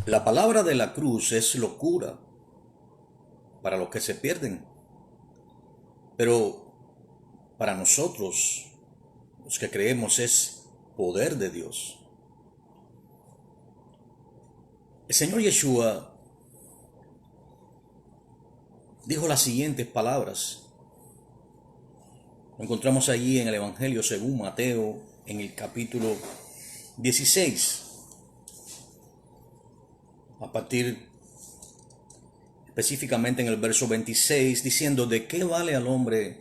La palabra de la cruz es locura para los que se pierden, pero para nosotros, los que creemos, es poder de Dios. El Señor Yeshua dijo las siguientes palabras. Lo encontramos allí en el Evangelio según Mateo, en el capítulo 16, a partir específicamente en el verso 26, diciendo: ¿de qué vale al hombre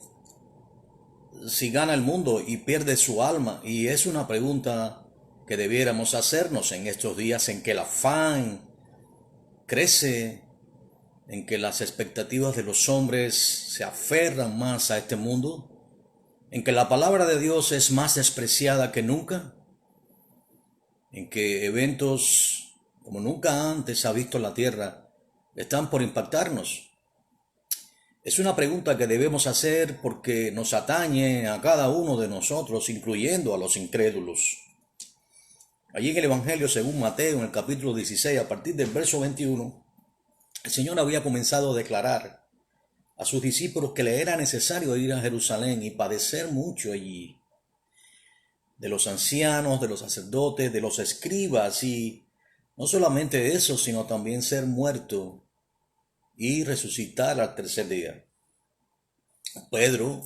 si gana el mundo y pierde su alma? Y es una pregunta que debiéramos hacernos en estos días en que el afán crece, en que las expectativas de los hombres se aferran más a este mundo, en que la palabra de Dios es más despreciada que nunca, en que eventos como nunca antes ha visto la tierra están por impactarnos. Es una pregunta que debemos hacer porque nos atañe a cada uno de nosotros, incluyendo a los incrédulos. Allí en el Evangelio según Mateo, en el capítulo 16, a partir del verso 21, el Señor había comenzado a declarar a sus discípulos que le era necesario ir a Jerusalén y padecer mucho allí, de los ancianos, de los sacerdotes, de los escribas, y no solamente eso, sino también ser muerto y resucitar al tercer día. Pedro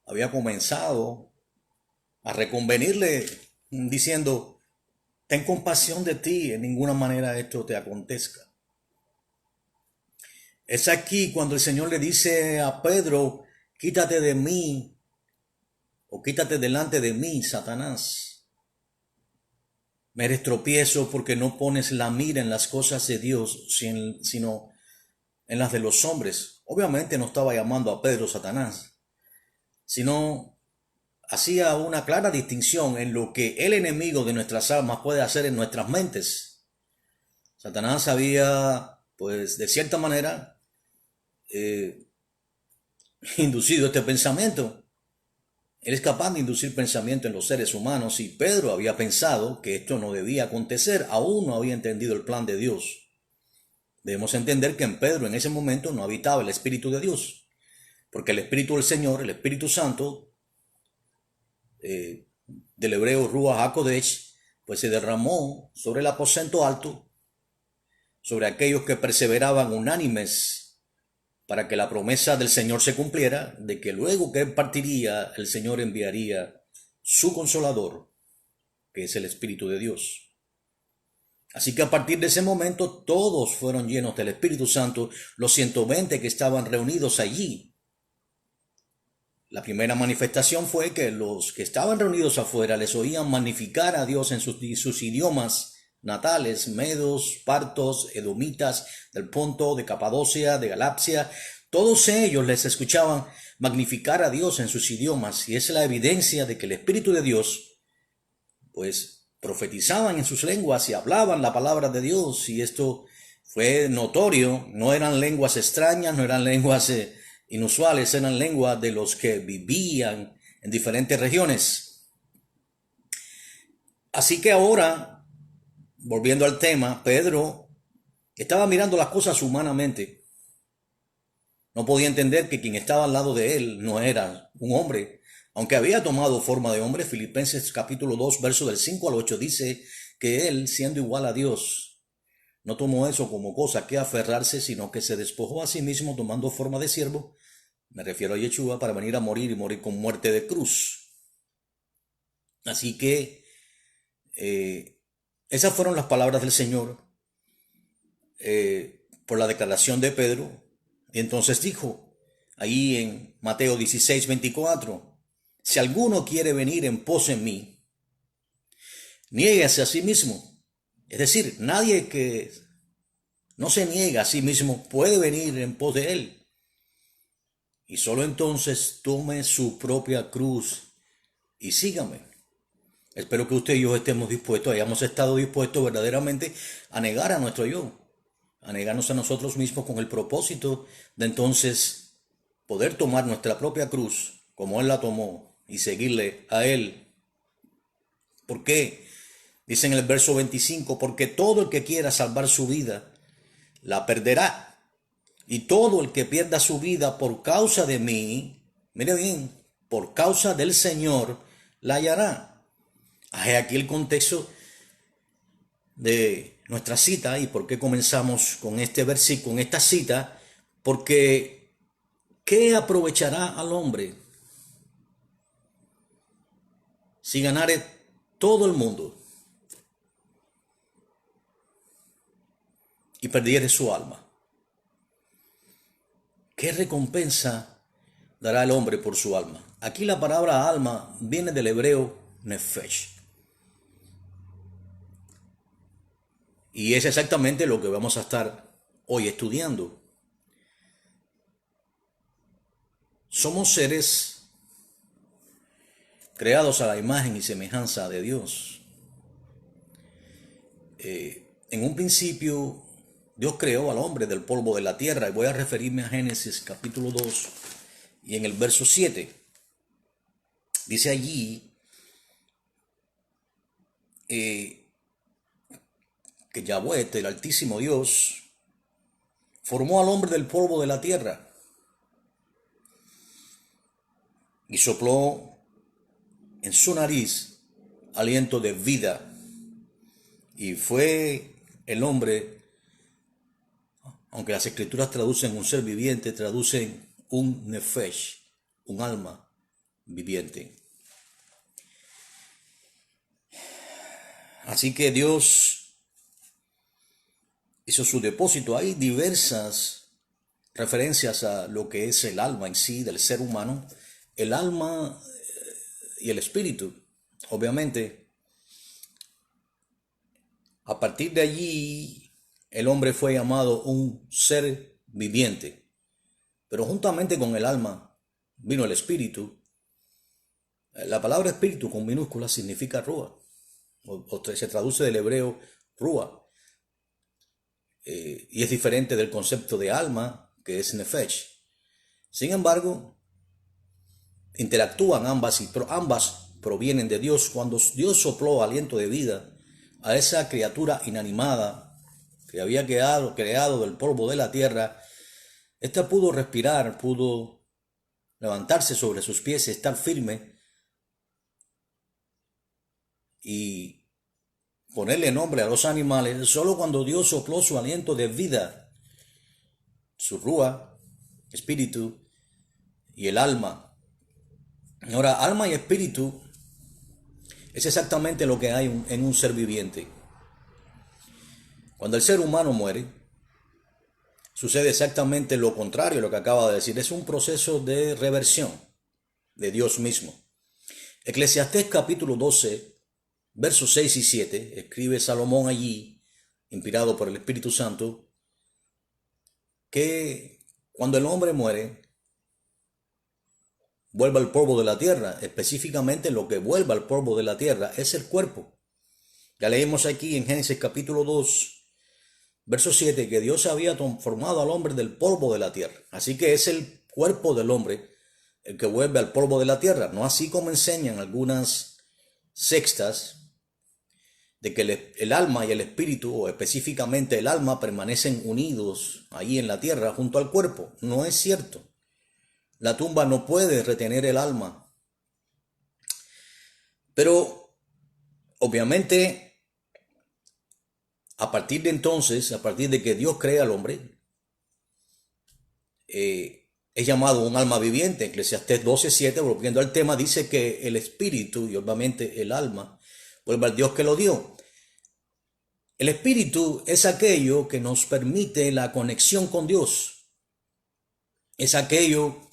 había comenzado a reconvenirle diciendo: ten compasión de ti, en ninguna manera esto te acontezca. Es aquí cuando el Señor le dice a Pedro: quítate de mí, o quítate delante de mí, Satanás. Me eres tropiezo porque no pones la mira en las cosas de Dios, sino en las de los hombres. Obviamente no estaba llamando a Pedro Satanás, sino hacía una clara distinción en lo que el enemigo de nuestras almas puede hacer en nuestras mentes. Satanás había, pues, de cierta manera, inducido este pensamiento. Él es capaz de inducir pensamiento en los seres humanos, y Pedro había pensado que esto no debía acontecer, aún no había entendido el plan de Dios. Debemos entender que en Pedro en ese momento no habitaba el Espíritu de Dios, porque el Espíritu del Señor, el Espíritu Santo, del hebreo Ruach HaKodesh, pues se derramó sobre el aposento alto, sobre aquellos que perseveraban unánimes para que la promesa del Señor se cumpliera, de que luego que Él partiría, el Señor enviaría su Consolador, que es el Espíritu de Dios. Así que a partir de ese momento todos fueron llenos del Espíritu Santo, los 120 que estaban reunidos allí. La primera manifestación fue que los que estaban reunidos afuera les oían magnificar a Dios en sus idiomas natales: medos, partos, edomitas, del Ponto, de Capadocia, de Galacia. Todos ellos les escuchaban magnificar a Dios en sus idiomas, y es la evidencia de que el Espíritu de Dios, pues, profetizaban en sus lenguas y hablaban la palabra de Dios, y esto fue notorio. No eran lenguas extrañas, no eran lenguas inusuales, eran lenguas de los que vivían en diferentes regiones. Así que ahora, volviendo al tema, Pedro estaba mirando las cosas humanamente. No podía entender que quien estaba al lado de él no era un hombre, aunque había tomado forma de hombre. Filipenses capítulo 2, verso del 5 al 8 dice que él, siendo igual a Dios, no tomó eso como cosa que aferrarse, sino que se despojó a sí mismo, tomando forma de siervo. Me refiero a Yeshua, para venir a morir y morir con muerte de cruz. Así que esas fueron las palabras del Señor por la declaración de Pedro. Y entonces dijo ahí en Mateo 16, 24: si alguno quiere venir en pos de mí, niéguese a sí mismo. Es decir, nadie que no se niega a sí mismo puede venir en pos de él. Y solo entonces tome su propia cruz y sígame. Espero que usted y yo estemos dispuestos, hayamos estado dispuestos verdaderamente a negar a nuestro yo, a negarnos a nosotros mismos, con el propósito de entonces poder tomar nuestra propia cruz como Él la tomó y seguirle a Él. ¿Por qué? Dice en el verso 25, porque todo el que quiera salvar su vida, la perderá. Y todo el que pierda su vida por causa de mí, mire bien, por causa del Señor, la hallará. Aquí el contexto de nuestra cita y por qué comenzamos con este versículo, con esta cita, porque ¿qué aprovechará al hombre si ganare todo el mundo y perdiere su alma? ¿Qué recompensa dará el hombre por su alma? Aquí la palabra alma viene del hebreo nefesh. Y es exactamente lo que vamos a estar hoy estudiando. Somos seres creados a la imagen y semejanza de Dios. En un principio, Dios creó al hombre del polvo de la tierra. Y voy a referirme a Génesis capítulo 2 y en el verso 7. Dice allí que Yahweh, el Altísimo Dios, formó al hombre del polvo de la tierra y sopló en su nariz aliento de vida. Y fue el hombre, aunque las escrituras traducen un ser viviente, traducen un nefesh, un alma viviente. Así que Dios hizo su depósito. Hay diversas referencias a lo que es el alma en sí del ser humano, el alma y el espíritu. Obviamente, a partir de allí, el hombre fue llamado un ser viviente. Pero juntamente con el alma vino el espíritu. La palabra espíritu con minúscula significa rúa, o se traduce del hebreo rúa. Y es diferente del concepto de alma, que es nefesh. Sin embargo, interactúan ambas y ambas provienen de Dios. Cuando Dios sopló aliento de vida a esa criatura inanimada que había creado del polvo de la tierra, ésta pudo respirar, pudo levantarse sobre sus pies, estar firme y ponerle nombre a los animales. Solo cuando Dios sopló su aliento de vida, su rúa, espíritu y el alma. Ahora, alma y espíritu es exactamente lo que hay en un ser viviente. Cuando el ser humano muere, sucede exactamente lo contrario a lo que acaba de decir. Es un proceso de reversión de Dios mismo. Eclesiastés capítulo 12, versos 6 y 7, escribe Salomón allí, inspirado por el Espíritu Santo, que cuando el hombre muere, vuelve al polvo de la tierra. Específicamente lo que vuelve al polvo de la tierra es el cuerpo. Ya leímos aquí en Génesis capítulo 2, verso 7, que Dios había formado al hombre del polvo de la tierra. Así que es el cuerpo del hombre el que vuelve al polvo de la tierra. No así como enseñan algunas sectas, de que el alma y el espíritu, o específicamente el alma, permanecen unidos ahí en la tierra junto al cuerpo. No es cierto. La tumba no puede retener el alma. Pero, obviamente, a partir de entonces, a partir de que Dios crea al hombre, es llamado un alma viviente. Eclesiastés 12:7, volviendo al tema, dice que el espíritu y obviamente el alma vuelve al Dios que lo dio. El espíritu es aquello que nos permite la conexión con Dios. Es aquello,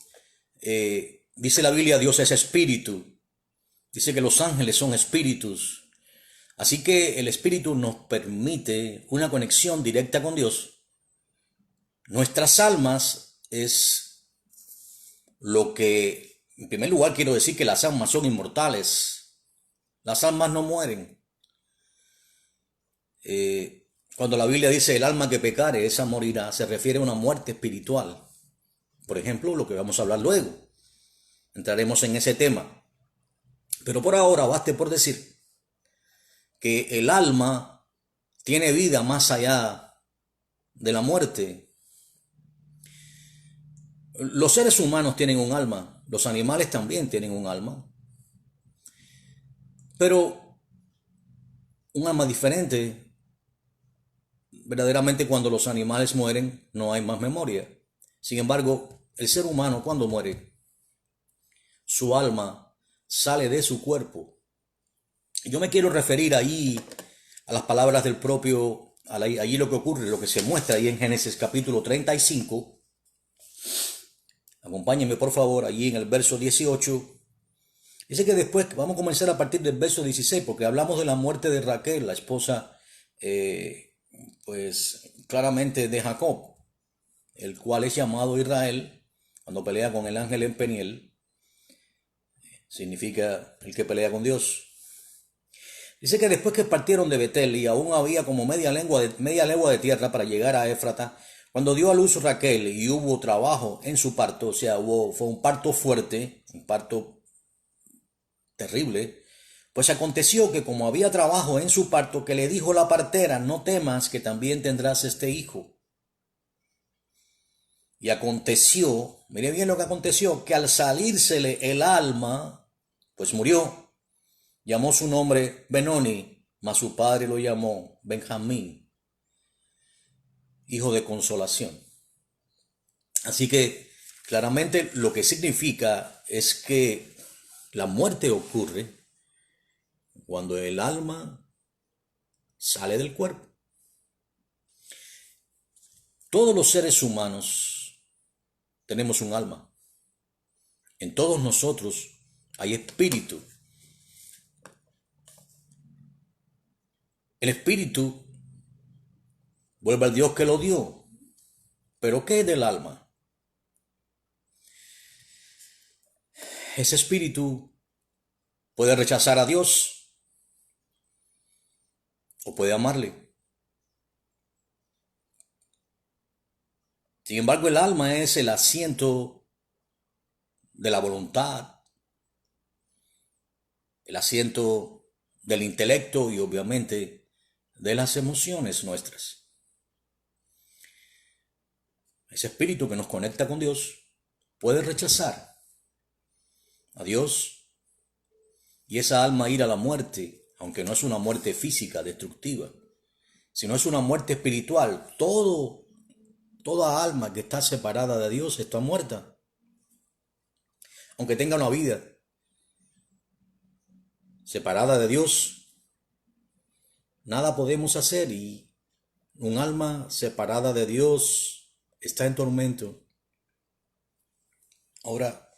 dice la Biblia, Dios es espíritu. Dice que los ángeles son espíritus. Así que el espíritu nos permite una conexión directa con Dios. Nuestras almas es lo que, en primer lugar, quiero decir que las almas son inmortales. Las almas no mueren. Cuando la Biblia dice el alma que pecare, esa morirá, se refiere a una muerte espiritual. Por ejemplo, lo que vamos a hablar luego. Entraremos en ese tema. Pero por ahora baste por decir que el alma tiene vida más allá de la muerte. Los seres humanos tienen un alma, los animales también tienen un alma, pero un alma diferente. Verdaderamente cuando los animales mueren no hay más memoria. Sin embargo, el ser humano cuando muere, su alma sale de su cuerpo. Yo me quiero referir ahí a las palabras del propio, allí lo que ocurre, lo que se muestra ahí en Génesis capítulo 35. Acompáñenme por favor, allí en el verso 18. Dice que después, vamos a comenzar a partir del verso 16, porque hablamos de la muerte de Raquel, la esposa, pues claramente de Jacob, el cual es llamado Israel, cuando pelea con el ángel en Peniel, significa el que pelea con Dios. Dice que después que partieron de Betel y aún había como media legua de tierra para llegar a Éfrata, cuando dio a luz Raquel y hubo trabajo en su parto, o sea, fue un parto fuerte, un parto terrible, pues aconteció que como había trabajo en su parto, que le dijo la partera, no temas que también tendrás este hijo. Y aconteció, mire bien lo que aconteció, que al salírsele el alma, pues murió. Llamó su nombre Benoni, mas su padre lo llamó Benjamín, hijo de consolación. Así que claramente lo que significa es que la muerte ocurre cuando el alma sale del cuerpo. Todos los seres humanos tenemos un alma. En todos nosotros hay espíritu. El espíritu vuelve al Dios que lo dio. ¿Pero qué es del alma? Ese espíritu puede rechazar a Dios o puede amarle. Sin embargo, el alma es el asiento de la voluntad, el asiento del intelecto y obviamente de las emociones nuestras. Ese espíritu que nos conecta con Dios puede rechazar a Dios y esa alma ir a la muerte, aunque no es una muerte física destructiva, sino es una muerte espiritual. Toda alma que está separada de Dios está muerta, aunque tenga una vida separada de Dios. Nada podemos hacer y un alma separada de Dios está en tormento. Ahora,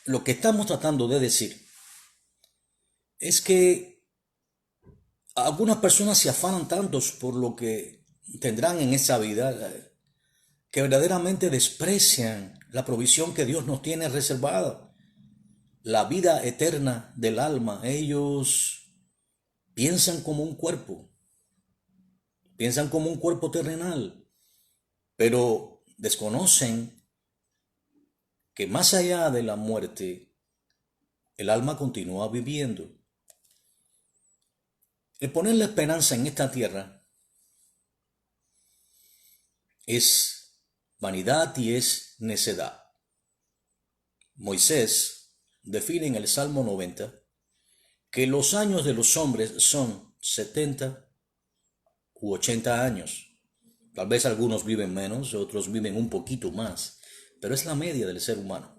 lo que estamos tratando de decir es que algunas personas se afanan tantos por lo que tendrán en esa vida que verdaderamente desprecian la provisión que Dios nos tiene reservada, la vida eterna del alma. Ellos piensan como un cuerpo, piensan como un cuerpo terrenal, pero desconocen que más allá de la muerte, el alma continúa viviendo. El poner la esperanza en esta tierra es vanidad y es necedad. Moisés define en el Salmo 90 que los años de los hombres son 70 u 80 años. Tal vez algunos viven menos, otros viven un poquito más, pero es la media del ser humano.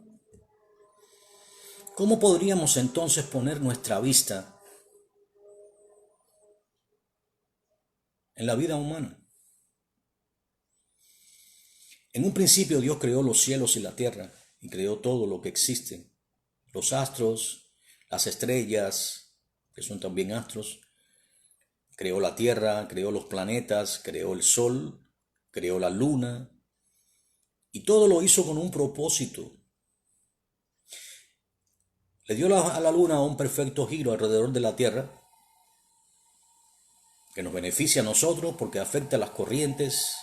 ¿Cómo podríamos entonces poner nuestra vista en la vida humana? En un principio Dios creó los cielos y la tierra y creó todo lo que existe, los astros, las estrellas, que son también astros, creó la tierra, creó los planetas, creó el sol, creó la luna, y todo lo hizo con un propósito. Le dio a la luna un perfecto giro alrededor de la tierra, que nos beneficia a nosotros porque afecta las corrientes,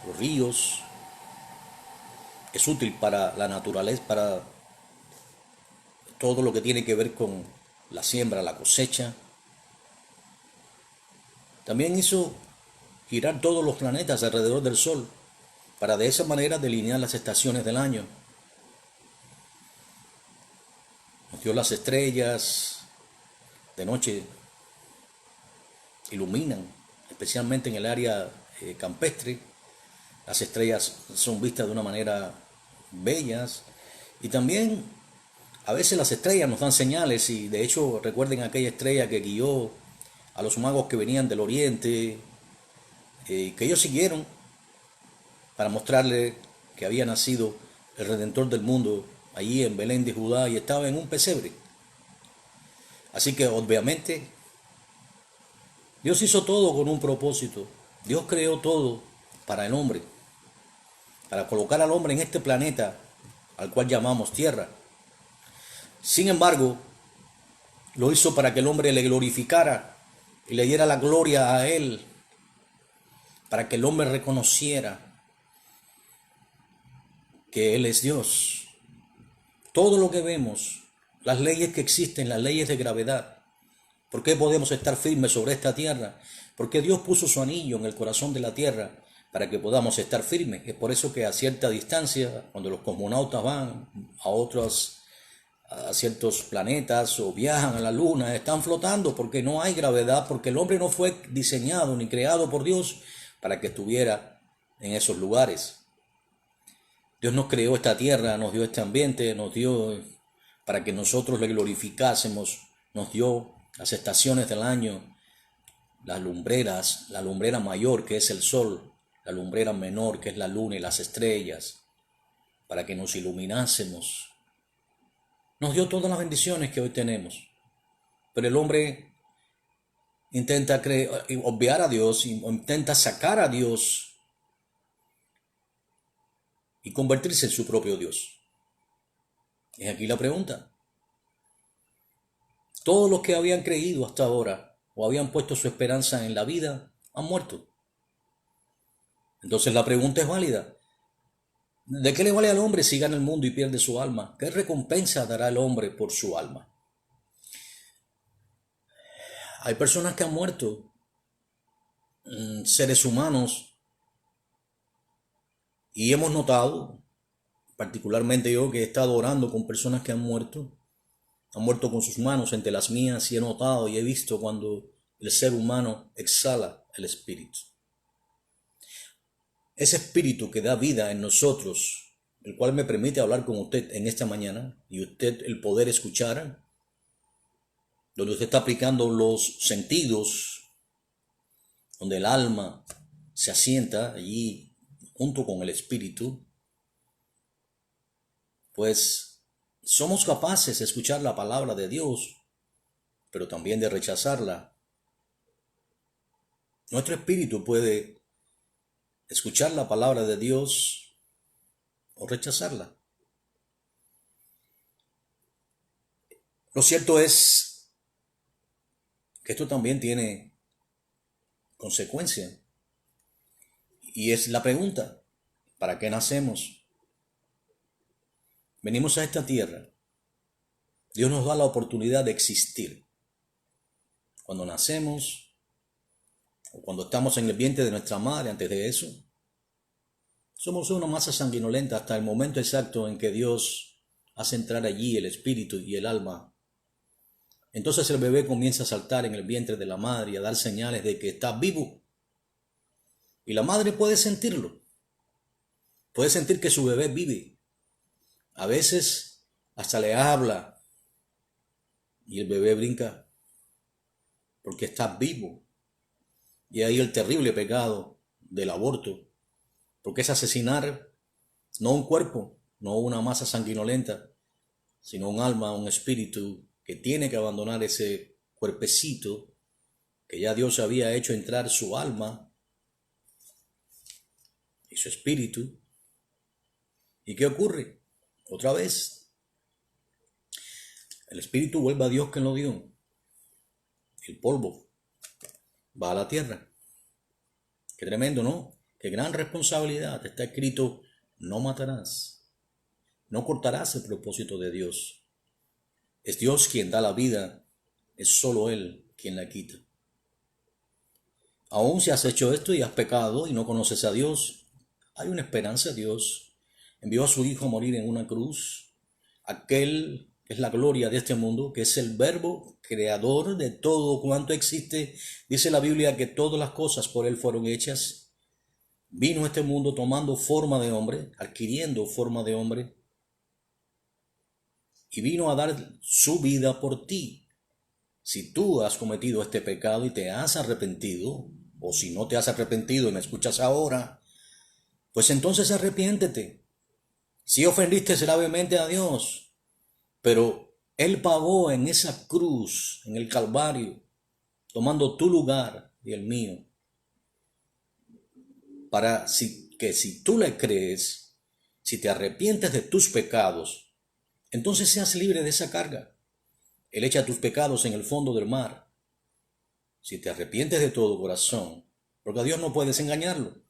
los ríos, es útil para la naturaleza, para todo lo que tiene que ver con la siembra, la cosecha. También hizo girar todos los planetas alrededor del Sol para de esa manera delinear las estaciones del año. Nos dio las estrellas, de noche iluminan, especialmente en el área campestre. Las estrellas son vistas de una manera bellas y también a veces las estrellas nos dan señales y de hecho recuerden aquella estrella que guió a los magos que venían del oriente, que ellos siguieron para mostrarle que había nacido el Redentor del mundo allí en Belén de Judá y estaba en un pesebre. Así que obviamente Dios hizo todo con un propósito. Dios creó todo para el hombre, para colocar al hombre en este planeta al cual llamamos tierra. Sin embargo, lo hizo para que el hombre le glorificara y le diera la gloria a él, para que el hombre reconociera que Él es Dios. Todo lo que vemos, las leyes que existen, las leyes de gravedad, ¿por qué podemos estar firmes sobre esta tierra? Porque Dios puso su anillo en el corazón de la tierra para que podamos estar firmes. Es por eso que a cierta distancia, cuando los cosmonautas van a ciertos planetas o viajan a la luna, están flotando porque no hay gravedad, porque el hombre no fue diseñado ni creado por Dios para que estuviera en esos lugares. Dios nos creó esta tierra, nos dio este ambiente, nos dio para que nosotros le glorificásemos, nos dio las estaciones del año, las lumbreras, la lumbrera mayor que es el sol, la lumbrera menor que es la luna y las estrellas, para que nos iluminásemos. Nos dio todas las bendiciones que hoy tenemos, pero el hombre intenta obviar a Dios, intenta sacar a Dios y convertirse en su propio Dios. Es aquí la pregunta. Todos los que habían creído hasta ahora o habían puesto su esperanza en la vida han muerto. Entonces la pregunta es válida. ¿De qué le vale al hombre si gana el mundo y pierde su alma? ¿Qué recompensa dará el hombre por su alma? Hay personas que han muerto, seres humanos, y hemos notado, particularmente yo que he estado orando con personas que han muerto con sus manos entre las mías y he notado y he visto cuando el ser humano exhala el espíritu. Ese espíritu que da vida en nosotros, el cual me permite hablar con usted en esta mañana y usted el poder escuchar, donde usted está aplicando los sentidos, donde el alma se asienta allí junto con el espíritu, pues somos capaces de escuchar la palabra de Dios, pero también de rechazarla. Nuestro espíritu puede escuchar la palabra de Dios o rechazarla. Lo cierto es que esto también tiene consecuencia. Y es la pregunta, ¿para qué nacemos? Venimos a esta tierra. Dios nos da la oportunidad de existir. Cuando nacemos, o cuando estamos en el vientre de nuestra madre, antes de eso, somos una masa sanguinolenta hasta el momento exacto en que Dios hace entrar allí el espíritu y el alma. Entonces el bebé comienza a saltar en el vientre de la madre y a dar señales de que está vivo. Y la madre puede sentirlo. Puede sentir que su bebé vive. A veces hasta le habla y el bebé brinca porque está vivo. Y ahí el terrible pecado del aborto, porque es asesinar no un cuerpo, no una masa sanguinolenta, sino un alma, un espíritu que tiene que abandonar ese cuerpecito que ya Dios había hecho entrar su alma y su espíritu. ¿Y qué ocurre? Otra vez, el espíritu vuelve a Dios que lo dio. El polvo va a la tierra. Qué tremendo, ¿no? Qué gran responsabilidad. Está escrito, no matarás, no cortarás el propósito de Dios. Es Dios quien da la vida, es solo Él quien la quita. Aún si has hecho esto y has pecado y no conoces a Dios, hay una esperanza. Dios envió a su Hijo a morir en una cruz. Aquel que es la gloria de este mundo, que es el Verbo creador de todo cuanto existe. Dice la Biblia que todas las cosas por Él fueron hechas. Vino a este mundo tomando forma de hombre, adquiriendo forma de hombre, y vino a dar su vida por ti. Si tú has cometido este pecado y te has arrepentido, o si no te has arrepentido y me escuchas ahora, pues entonces arrepiéntete. Si ofendiste gravemente a Dios, pero Él pagó en esa cruz, en el Calvario, tomando tu lugar y el mío, para que si tú le crees, si te arrepientes de tus pecados, entonces seas libre de esa carga. Él echa tus pecados en el fondo del mar. Si te arrepientes de todo corazón, porque a Dios no puedes engañarlo.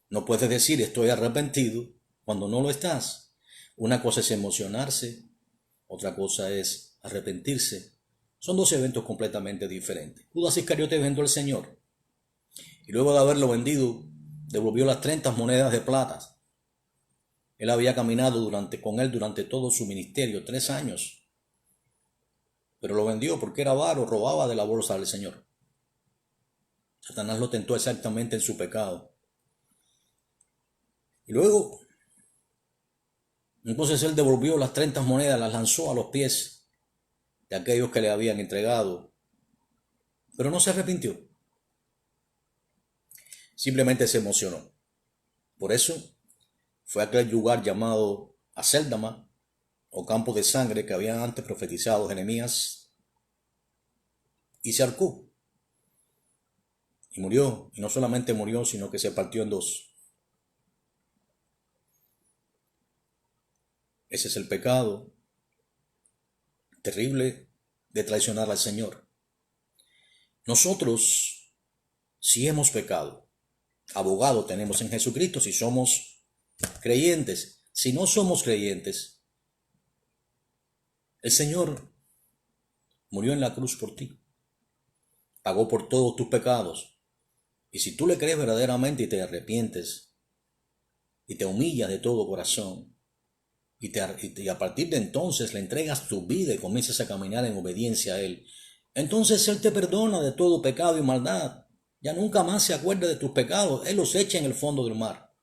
No puedes decir estoy arrepentido cuando no lo estás. Una cosa es emocionarse, otra cosa es arrepentirse. Son dos eventos completamente diferentes. Judas Iscariote vendió al Señor y luego de haberlo vendido, devolvió las 30 monedas de plata. Él había caminado con él durante todo su ministerio, 3 años. Pero lo vendió porque era avaro, robaba de la bolsa del Señor. Satanás lo tentó exactamente en su pecado. Y luego, entonces él devolvió las 30 monedas, las lanzó a los pies de aquellos que le habían entregado. Pero no se arrepintió. Simplemente se emocionó. Por eso fue a aquel lugar llamado Acéldama, o campo de sangre que habían antes profetizado Jeremías, y se ahorcó. Y murió. Y no solamente murió, sino que se partió en dos. Ese es el pecado terrible de traicionar al Señor. Nosotros, si hemos pecado, abogado tenemos en Jesucristo si somos creyentes. Si no somos creyentes, el Señor murió en la cruz por ti, pagó por todos tus pecados. Y si tú le crees verdaderamente y te arrepientes y te humillas de todo corazón y a partir de entonces le entregas tu vida y comienzas a caminar en obediencia a Él, entonces Él te perdona de todo pecado y maldad. Ya nunca más se acuerda de tus pecados. Él los echa en el fondo del mar.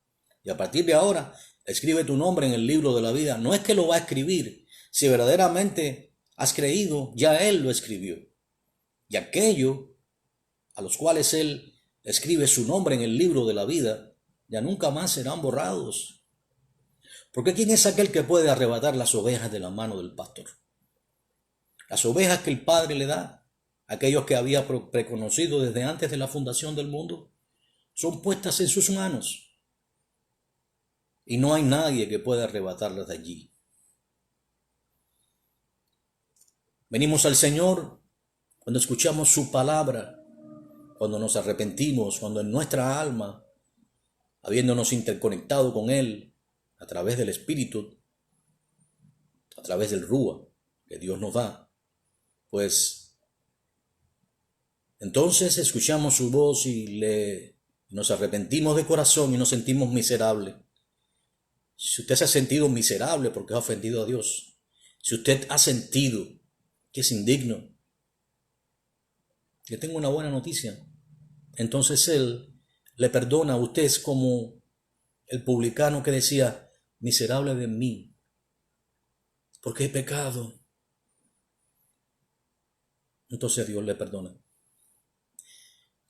Y a partir de ahora, escribe tu nombre en el libro de la vida. No es que lo va a escribir. Si verdaderamente has creído, ya Él lo escribió. Y aquello a los cuales Él escribe su nombre en el libro de la vida, ya nunca más serán borrados. Porque ¿quién es aquel que puede arrebatar las ovejas de la mano del pastor? Las ovejas que el Padre le da, aquellos que había preconocido desde antes de la fundación del mundo, son puestas en sus manos. Y no hay nadie que pueda arrebatarlas de allí. Venimos al Señor cuando escuchamos su palabra, cuando nos arrepentimos, cuando en nuestra alma, habiéndonos interconectado con Él a través del Espíritu, a través del Rúa que Dios nos da, pues entonces escuchamos su voz y nos arrepentimos de corazón y nos sentimos miserables. Si usted se ha sentido miserable porque ha ofendido a Dios, si usted ha sentido que es indigno, le tengo una buena noticia. Entonces Él le perdona. Usted es como el publicano que decía, miserable de mí, porque he pecado. Entonces Dios le perdona.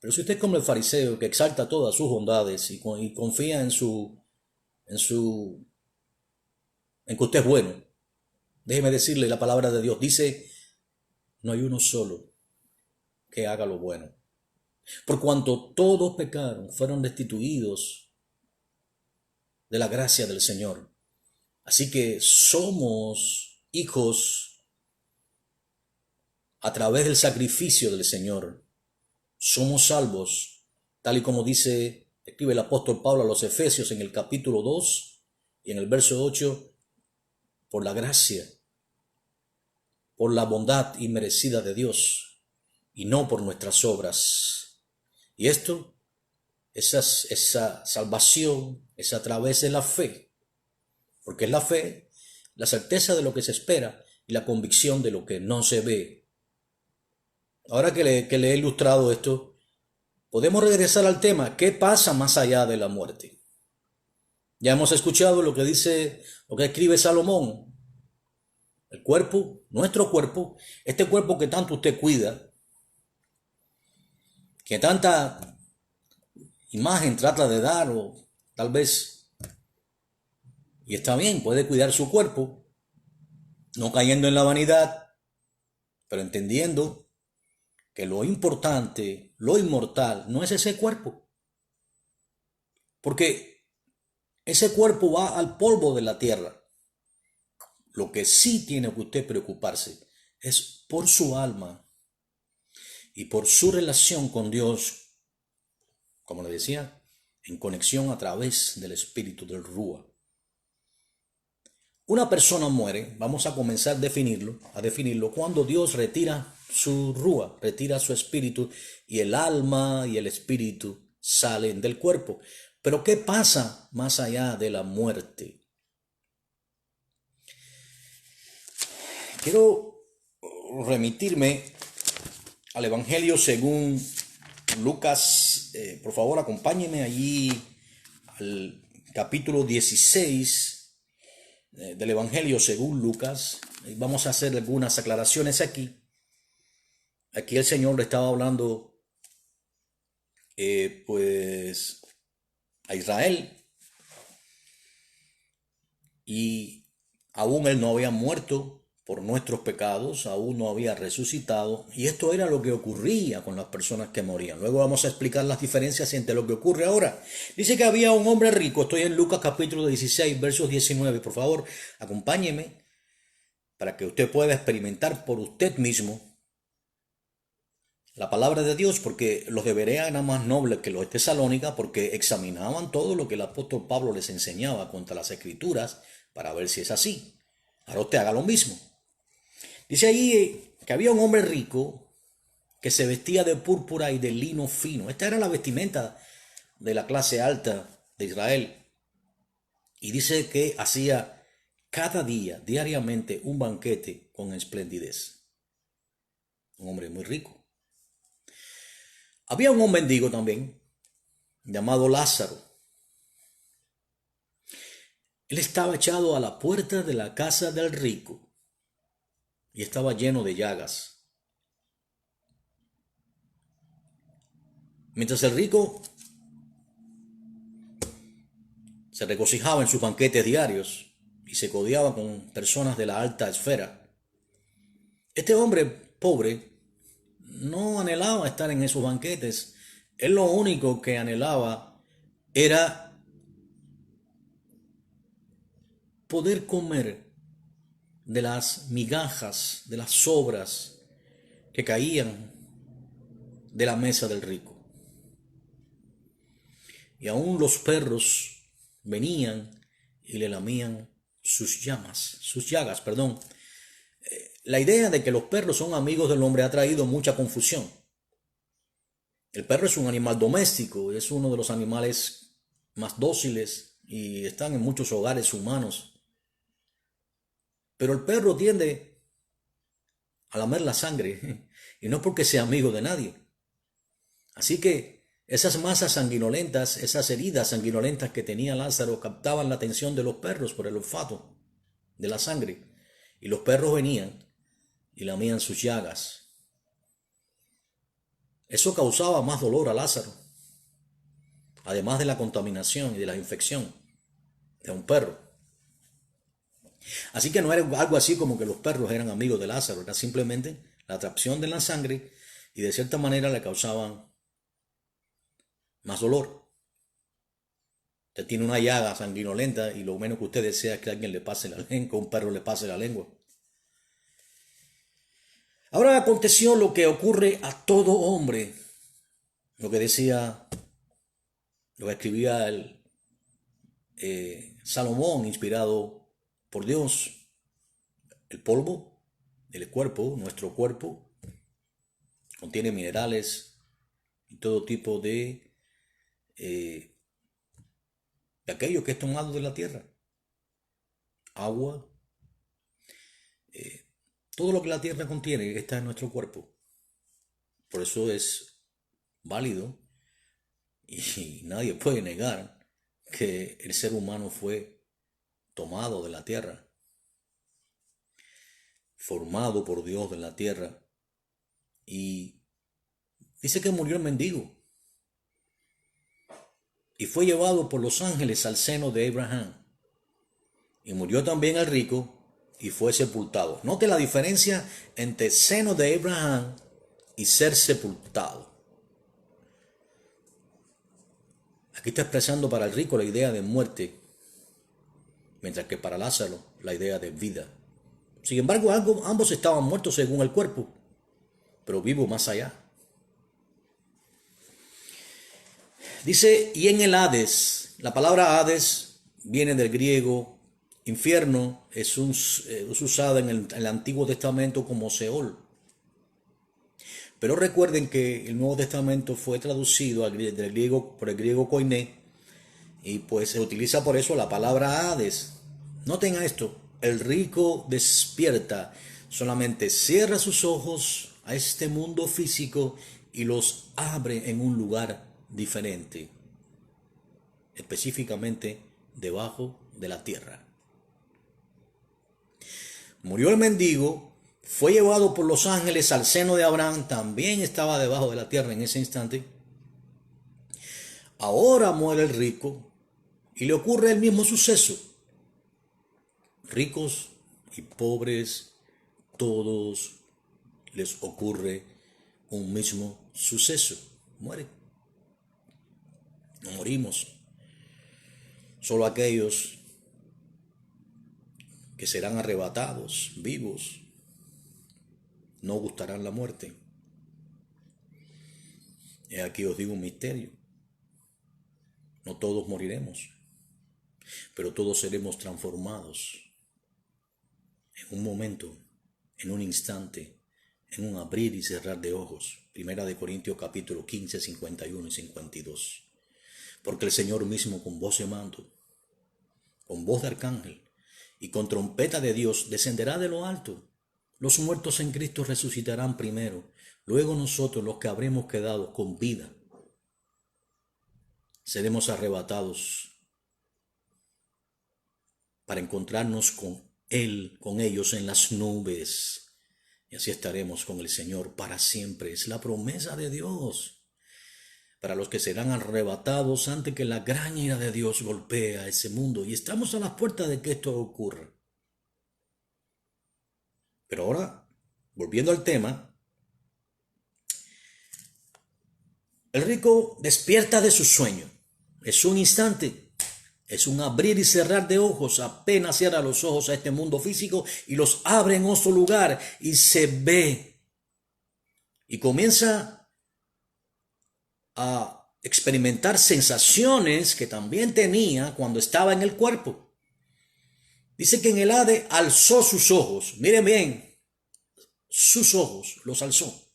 Pero si usted es como el fariseo que exalta todas sus bondades y confía en que usted es bueno, déjeme decirle, la palabra de Dios dice, no hay uno solo que haga lo bueno. Por cuanto todos pecaron, fueron destituidos de la gracia del Señor. Así que somos hijos a través del sacrificio del Señor. Somos salvos, tal y como escribe el apóstol Pablo a los Efesios en el capítulo 2 y en el verso 8, por la gracia por la bondad inmerecida de Dios y no por nuestras obras. Y esto, esa salvación es a través de la fe, porque es la fe, la certeza de lo que se espera y la convicción de lo que no se ve. Ahora que le he ilustrado esto, podemos regresar al tema, ¿qué pasa más allá de la muerte? Ya hemos escuchado lo que dice, lo que escribe Salomón. El cuerpo, nuestro cuerpo, este cuerpo que tanto usted cuida, que tanta imagen trata de dar, o tal vez, y está bien, puede cuidar su cuerpo, no cayendo en la vanidad, pero entendiendo que lo importante, lo inmortal, no es ese cuerpo. Porque ese cuerpo va al polvo de la tierra. Lo que sí tiene que usted preocuparse es por su alma y por su relación con Dios, como le decía, en conexión a través del espíritu del Rúa. Una persona muere, vamos a comenzar a definirlo, cuando Dios retira su Rúa, retira su espíritu y el alma y el espíritu salen del cuerpo. Pero ¿qué pasa más allá de la muerte? Quiero remitirme al Evangelio según Lucas. Por favor, acompáñenme allí al capítulo 16 del Evangelio según Lucas. Vamos a hacer algunas aclaraciones aquí. Aquí el Señor le estaba hablando pues a Israel, y aún él no había muerto por nuestros pecados, aún no había resucitado, y esto era lo que ocurría con las personas que morían. Luego vamos a explicar las diferencias entre lo que ocurre ahora. Dice que había un hombre rico, estoy en Lucas capítulo 16, versos 19, por favor, acompáñeme para que usted pueda experimentar por usted mismo la palabra de Dios, porque los de Berea eran más nobles que los de Tesalónica, porque examinaban todo lo que el apóstol Pablo les enseñaba contra las escrituras para ver si es así. Ahora usted haga lo mismo. Dice allí que había un hombre rico que se vestía de púrpura y de lino fino. Esta era la vestimenta de la clase alta de Israel. Y dice que hacía cada día, diariamente, un banquete con esplendidez. Un hombre muy rico. Había un mendigo también, llamado Lázaro. Él estaba echado a la puerta de la casa del rico y estaba lleno de llagas. Mientras el rico se regocijaba en sus banquetes diarios y se codeaba con personas de la alta esfera, este hombre pobre no anhelaba estar en esos banquetes. Él lo único que anhelaba era poder comer de las migajas, de las sobras que caían de la mesa del rico. Y aún los perros venían y le lamían sus llagas. La idea de que los perros son amigos del hombre ha traído mucha confusión. El perro es un animal doméstico, es uno de los animales más dóciles y están en muchos hogares humanos. Pero el perro tiende a lamer la sangre y no porque sea amigo de nadie. Así que esas masas sanguinolentas, esas heridas sanguinolentas que tenía Lázaro captaban la atención de los perros por el olfato de la sangre. Y los perros venían y lamían sus llagas. Eso causaba más dolor a Lázaro, además de la contaminación y de la infección de un perro. Así que no era algo así como que los perros eran amigos de Lázaro, era simplemente la atracción de la sangre y de cierta manera le causaban más dolor. Usted tiene una llaga sanguinolenta y lo menos que usted desea es que alguien le pase la lengua, un perro le pase la lengua. Ahora aconteció lo que ocurre a todo hombre, lo que decía, lo que escribía el Salomón, inspirado por Dios. El polvo El cuerpo, nuestro cuerpo, contiene minerales y todo tipo de aquello que es tomado de la tierra. Agua, todo lo que la tierra contiene está en nuestro cuerpo. Por eso es válido y nadie puede negar que el ser humano fue tomado de la tierra, formado por Dios de la tierra, y dice que murió el mendigo y fue llevado por los ángeles al seno de Abraham, y murió también el rico y fue sepultado. Note la diferencia entre seno de Abraham y ser sepultado. Aquí está expresando para el rico la idea de muerte, mientras que para Lázaro la idea de vida. Sin embargo, ambos estaban muertos según el cuerpo, pero vivos más allá. Dice, y en el Hades, la palabra Hades viene del griego infierno, es usada en el Antiguo Testamento como Seol. Pero recuerden que el Nuevo Testamento fue traducido por el griego koiné, y pues se utiliza por eso la palabra Hades. Noten esto, el rico despierta, solamente cierra sus ojos a este mundo físico y los abre en un lugar diferente, específicamente debajo de la tierra. Murió el mendigo, fue llevado por los ángeles al seno de Abraham, también estaba debajo de la tierra en ese instante. Ahora muere el rico y le ocurre el mismo suceso. Ricos y pobres, todos les ocurre un mismo suceso. Mueren. No morimos. Solo aquellos que serán arrebatados vivos no gustarán la muerte. Y aquí os digo un misterio. No todos moriremos, pero todos seremos transformados en un momento, en un instante, en un abrir y cerrar de ojos. Primera de Corintios capítulo 15, 51 y 52. Porque el Señor mismo con voz de mando, con voz de arcángel y con trompeta de Dios descenderá de lo alto. Los muertos en Cristo resucitarán primero, luego nosotros, los que habremos quedado con vida, seremos arrebatados para encontrarnos con Él, con ellos en las nubes, y así estaremos con el Señor para siempre. Es la promesa de Dios para los que serán arrebatados antes que la gran ira de Dios golpee a ese mundo, y estamos a las puertas de que esto ocurra. Pero ahora, volviendo al tema, el rico despierta de su sueño. Es un instante, es un abrir y cerrar de ojos. Apenas cierra los ojos a este mundo físico y los abre en otro lugar y se ve. Y comienza a experimentar sensaciones que también tenía cuando estaba en el cuerpo. Dice que en el Hades alzó sus ojos. Miren bien, sus ojos los alzó.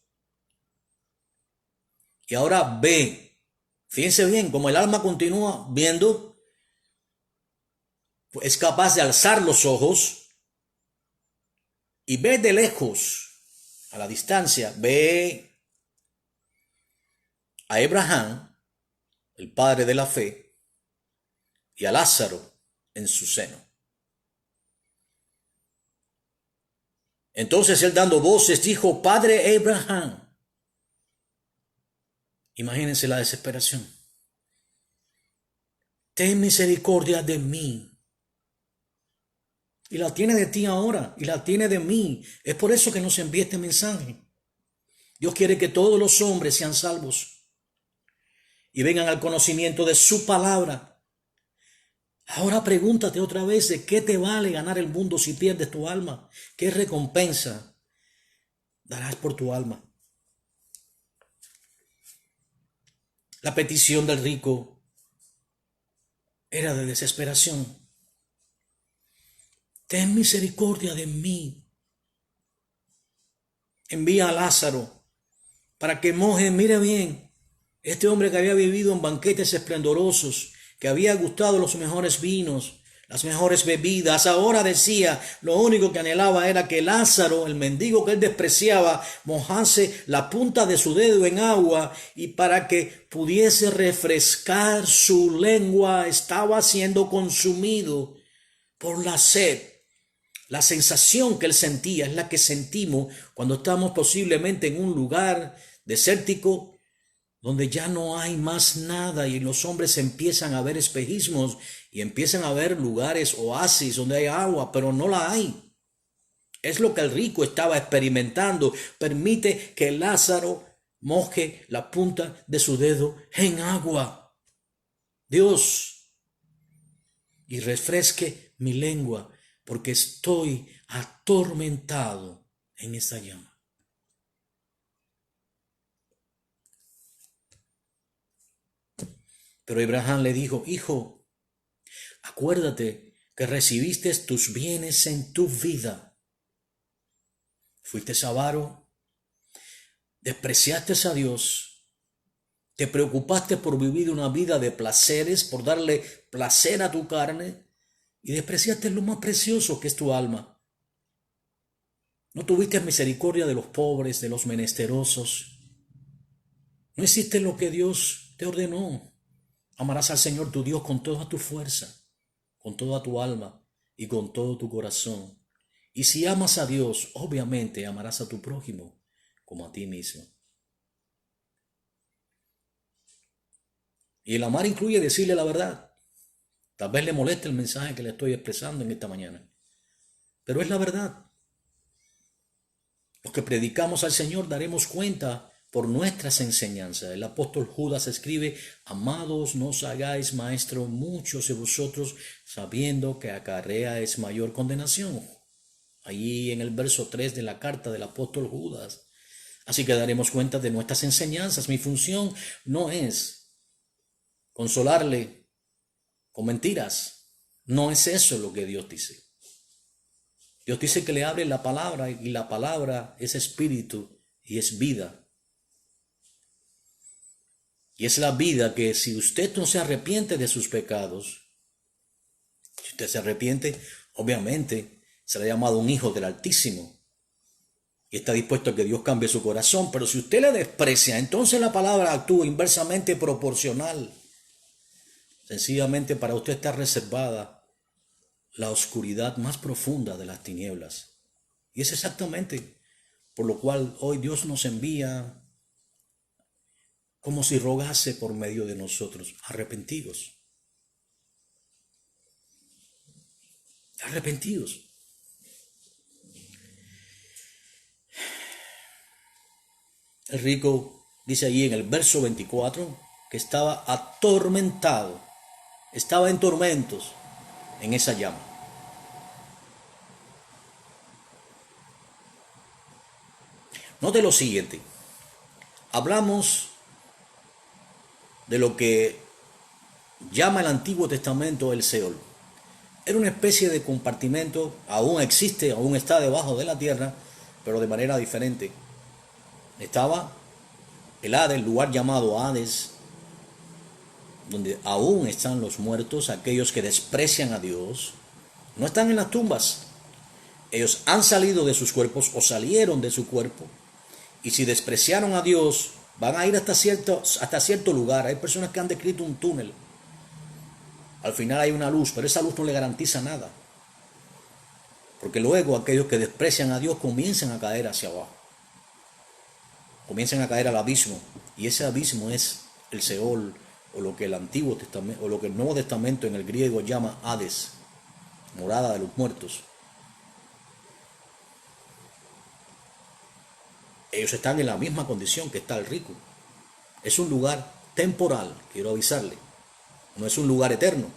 Y ahora ve. Fíjense bien, como el alma continúa viendo, pues es capaz de alzar los ojos y ve de lejos, a la distancia, ve a Abraham, el padre de la fe, y a Lázaro en su seno. Entonces él, dando voces, dijo: Padre Abraham. Imagínense la desesperación. Ten misericordia de mí. Y la tiene de ti ahora, y la tiene de mí. Es por eso que nos envía este mensaje. Dios quiere que todos los hombres sean salvos y vengan al conocimiento de su palabra. Ahora pregúntate otra vez: ¿de qué te vale ganar el mundo si pierdes tu alma? ¿Qué recompensa darás por tu alma? La petición del rico era de desesperación. Ten misericordia de mí. envía a Lázaro para que moje, mire bien, este hombre que había vivido en banquetes esplendorosos, que había gustado los mejores vinos, las mejores bebidas, ahora decía, lo único que anhelaba era que Lázaro, el mendigo que él despreciaba, mojase la punta de su dedo en agua y para que pudiese refrescar su lengua, estaba siendo consumido por la sed. La sensación que él sentía es la que sentimos cuando estamos posiblemente en un lugar desértico donde ya no hay más nada y los hombres empiezan a ver espejismos y empiezan a ver lugares, oasis donde hay agua, pero no la hay. Es lo que el rico estaba experimentando. Permite que Lázaro moje la punta de su dedo en agua, Dios, y refresque mi lengua, porque estoy atormentado en esta llama. Pero Abraham le dijo, hijo, acuérdate que recibiste tus bienes en tu vida. Fuiste avaro, despreciaste a Dios, te preocupaste por vivir una vida de placeres, por darle placer a tu carne, y despreciaste lo más precioso que es tu alma. No tuviste misericordia de los pobres, de los menesterosos. No hiciste lo que Dios te ordenó. Amarás al Señor tu Dios con toda tu fuerza, con toda tu alma y con todo tu corazón. Y si amas a Dios, obviamente amarás a tu prójimo como a ti mismo. Y el amar incluye decirle la verdad. Tal vez le moleste el mensaje que le estoy expresando en esta mañana, pero es la verdad. Los que predicamos al Señor daremos cuenta por nuestras enseñanzas. El apóstol Judas escribe, amados, no os hagáis maestro muchos de vosotros, sabiendo que acarrea es mayor condenación. Allí en el verso 3 de la carta del apóstol Judas. Así que daremos cuenta de nuestras enseñanzas. Mi función no es consolarle con mentiras. No es eso lo que Dios dice. Dios dice que le hable la palabra y la palabra es espíritu y es vida. Y es la vida que si usted no se arrepiente de sus pecados, si usted se arrepiente, obviamente será llamado un hijo del Altísimo. Y está dispuesto a que Dios cambie su corazón. Pero si usted le desprecia, entonces la palabra actúa inversamente proporcional. Sencillamente para usted está reservada la oscuridad más profunda de las tinieblas. Y es exactamente por lo cual hoy Dios nos envía como si rogase por medio de nosotros, arrepentidos. Arrepentidos. El rico dice allí en el verso 24 que estaba atormentado, estaba en tormentos en esa llama. Note lo siguiente, hablamos de lo que llama el Antiguo Testamento el Seol. Era una especie de compartimento, aún existe, aún está debajo de la tierra, pero de manera diferente. Estaba el Hades, el lugar llamado Hades, donde aún están los muertos, aquellos que desprecian a Dios. No están en las tumbas. Ellos han salido de sus cuerpos o salieron de su cuerpo. Y si despreciaron a Dios, van a ir hasta cierto lugar. Hay personas que han descrito un túnel. Al final hay una luz, pero esa luz no le garantiza nada. Porque luego aquellos que desprecian a Dios comienzan a caer hacia abajo. Comienzan a caer al abismo. Y ese abismo es el Seol, o lo que el Antiguo Testamento, o lo que el Nuevo Testamento en el griego llama Hades, morada de los muertos. Ellos están en la misma condición que está el rico. Es un lugar temporal, quiero avisarle. No es un lugar eterno.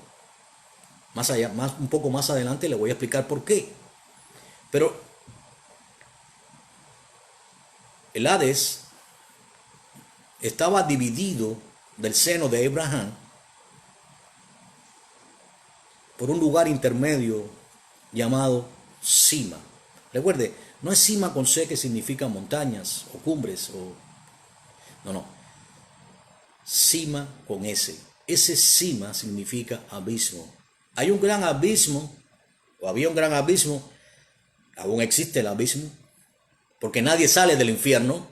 Más allá, un poco más adelante le voy a explicar por qué. Pero el Hades estaba dividido del seno de Abraham por un lugar intermedio llamado Sima. Recuerde, No es cima con C que significa montañas o cumbres o... No. Cima con S. Ese cima significa abismo. Hay un gran abismo, o había un gran abismo, aún existe el abismo, porque nadie sale del infierno.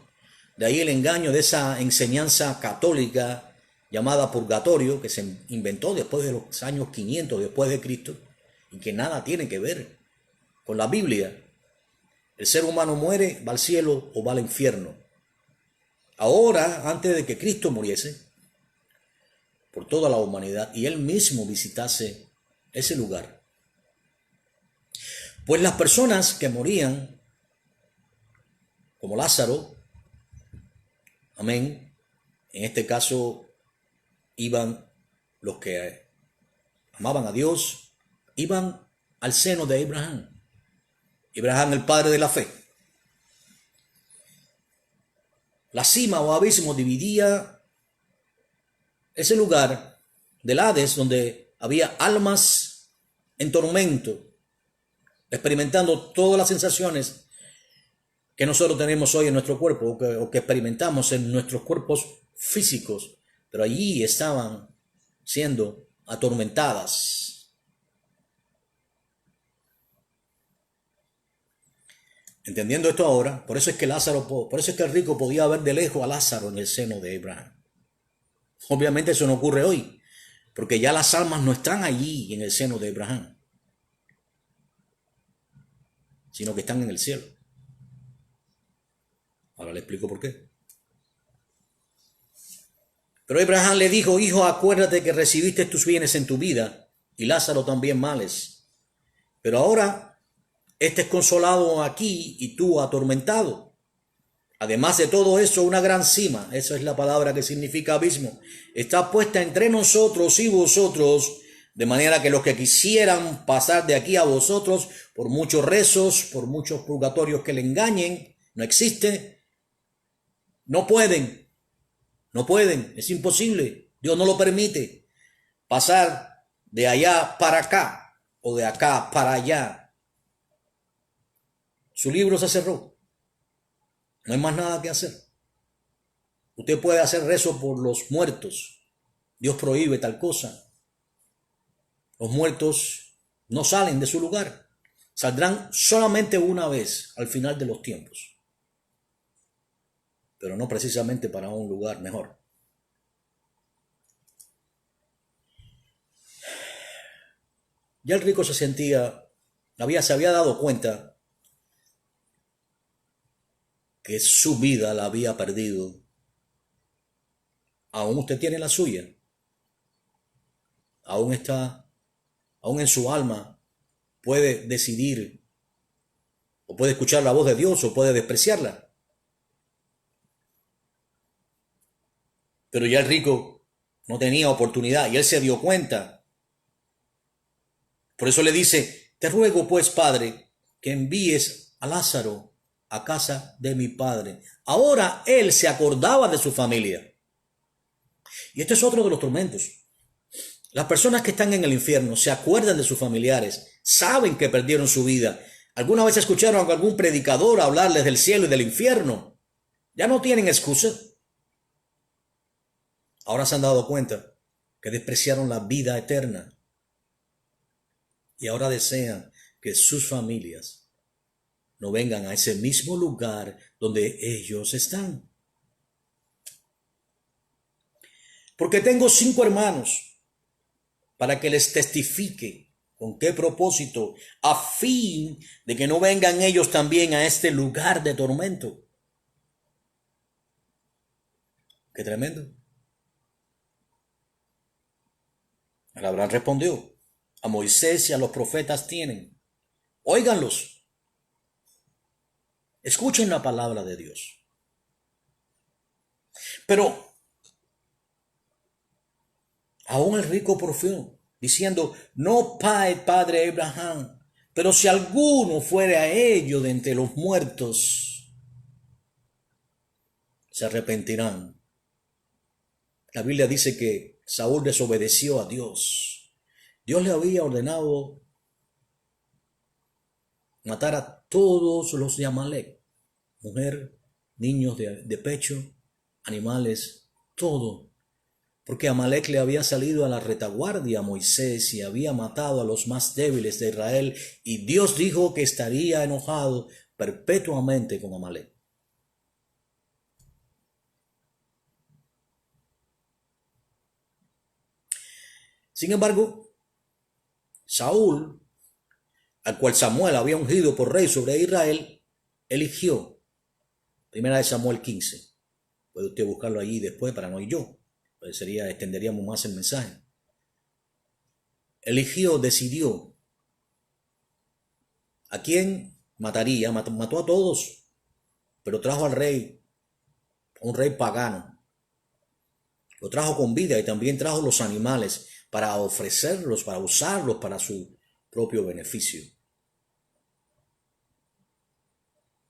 De ahí el engaño de esa enseñanza católica llamada purgatorio, que se inventó después de los años 500 después de Cristo, y que nada tiene que ver con la Biblia. El ser humano muere, va al cielo o va al infierno. Ahora, antes de que Cristo muriese, por toda la humanidad, y Él mismo visitase ese lugar, pues las personas que morían, como Lázaro, amén, en este caso iban los que amaban a Dios, iban al seno de Abraham. Abraham, el padre de la fe. La cima o abismo dividía ese lugar del Hades, donde había almas en tormento, experimentando todas las sensaciones que nosotros tenemos hoy en nuestro cuerpo o que experimentamos en nuestros cuerpos físicos, pero allí estaban siendo atormentadas. Entendiendo esto ahora, por eso es que el rico podía ver de lejos a Lázaro en el seno de Abraham. Obviamente eso no ocurre hoy, porque ya las almas no están allí en el seno de Abraham, sino que están en el cielo. Ahora le explico por qué. Pero Abraham le dijo: hijo, acuérdate que recibiste tus bienes en tu vida, y Lázaro también males. Pero ahora este es consolado aquí y tú atormentado. Además de todo eso, una gran cima, esa es la palabra que significa abismo, está puesta entre nosotros y vosotros, de manera que los que quisieran pasar de aquí a vosotros, por muchos rezos, por muchos purgatorios que le engañen, no existe, no pueden, es imposible, Dios no lo permite, pasar de allá para acá o de acá para allá. Su libro se cerró. No hay más nada que hacer. Usted puede hacer rezo por los muertos. Dios prohíbe tal cosa. Los muertos no salen de su lugar. Saldrán solamente una vez al final de los tiempos. Pero no precisamente para un lugar mejor. Ya el rico se había dado cuenta que su vida la había perdido. Aún usted tiene la suya. Aún en su alma puede decidir, o puede escuchar la voz de Dios, o puede despreciarla. Pero ya el rico no tenía oportunidad y él se dio cuenta. Por eso le dice: te ruego pues, Padre, que envíes a Lázaro a casa de mi padre. Ahora él se acordaba de su familia. Y este es otro de los tormentos. Las personas que están en el infierno se acuerdan de sus familiares, saben que perdieron su vida. ¿Alguna vez escucharon a algún predicador hablarles del cielo y del infierno? Ya no tienen excusa. Ahora se han dado cuenta que despreciaron la vida eterna. Y ahora desean que sus familias no vengan a ese mismo lugar donde ellos están. Porque tengo 5 hermanos, para que les testifique con qué propósito, a fin de que no vengan ellos también a este lugar de tormento. Qué tremendo. Abraham respondió: a Moisés y a los profetas tienen. Óiganlos. Escuchen la palabra de Dios. Pero aún el rico porfió, diciendo: no, padre Abraham, pero si alguno fuere a ello de entre los muertos, se arrepentirán. La Biblia dice que Saúl desobedeció a Dios. Dios le había ordenado matar a todos los de Amalek, mujer, niños de pecho, animales, todo. Porque Amalek le había salido a la retaguardia a Moisés y había matado a los más débiles de Israel, y Dios dijo que estaría enojado perpetuamente con Amalek. Sin embargo, Saúl, al cual Samuel había ungido por rey sobre Israel, eligió, primera de Samuel 15, puede usted buscarlo allí después para no ir yo, pues extenderíamos más el mensaje. Decidió a quién mataría, mató a todos, pero trajo al rey, un rey pagano, lo trajo con vida y también trajo los animales para ofrecerlos, para usarlos para su propio beneficio.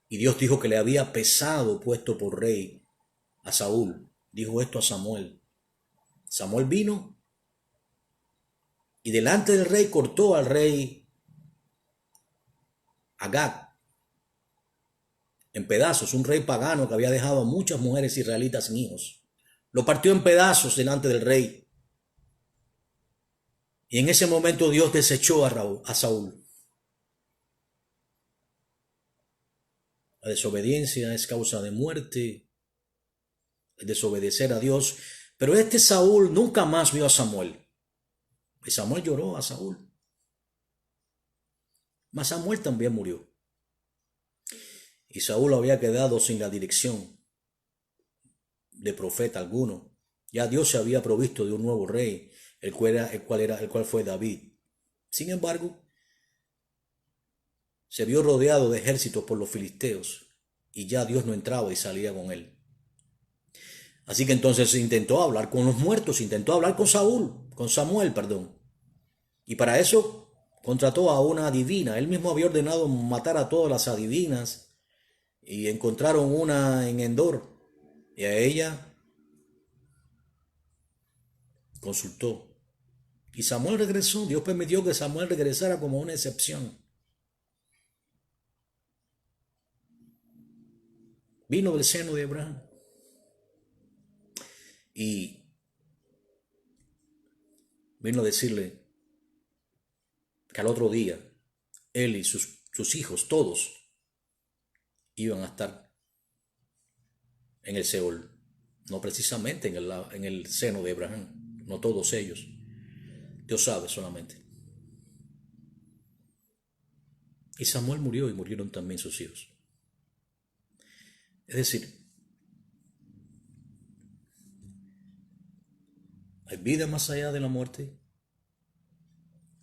Y Dios dijo que le había pesado puesto por rey a Saúl. Dijo esto a Samuel. Samuel vino y delante del rey cortó al rey Agag en pedazos, un rey pagano que había dejado a muchas mujeres israelitas sin hijos. Lo partió en pedazos delante del rey. Y en ese momento Dios desechó a Saúl. La desobediencia es causa de muerte, el desobedecer a Dios. Pero este Saúl nunca más vio a Samuel. Y Samuel lloró a Saúl. Mas Samuel también murió. Y Saúl había quedado sin la dirección de profeta alguno. Ya Dios se había provisto de un nuevo rey, el cual fue David. Sin embargo, se vio rodeado de ejércitos por los filisteos, y ya Dios no entraba y salía con él. Así que entonces intentó hablar con los muertos, intentó hablar con Samuel, y para eso contrató a una adivina. Él mismo había ordenado matar a todas las adivinas, y encontraron una en Endor, y a ella consultó. Y Samuel regresó. Dios permitió que Samuel regresara como una excepción. Vino del seno de Abraham. Y vino a decirle que al otro día él y sus hijos, todos, iban a estar en el Seol. No precisamente en el seno de Abraham. No todos ellos. Dios sabe solamente. Y Samuel murió y murieron también sus hijos. Es decir, ¿hay vida más allá de la muerte?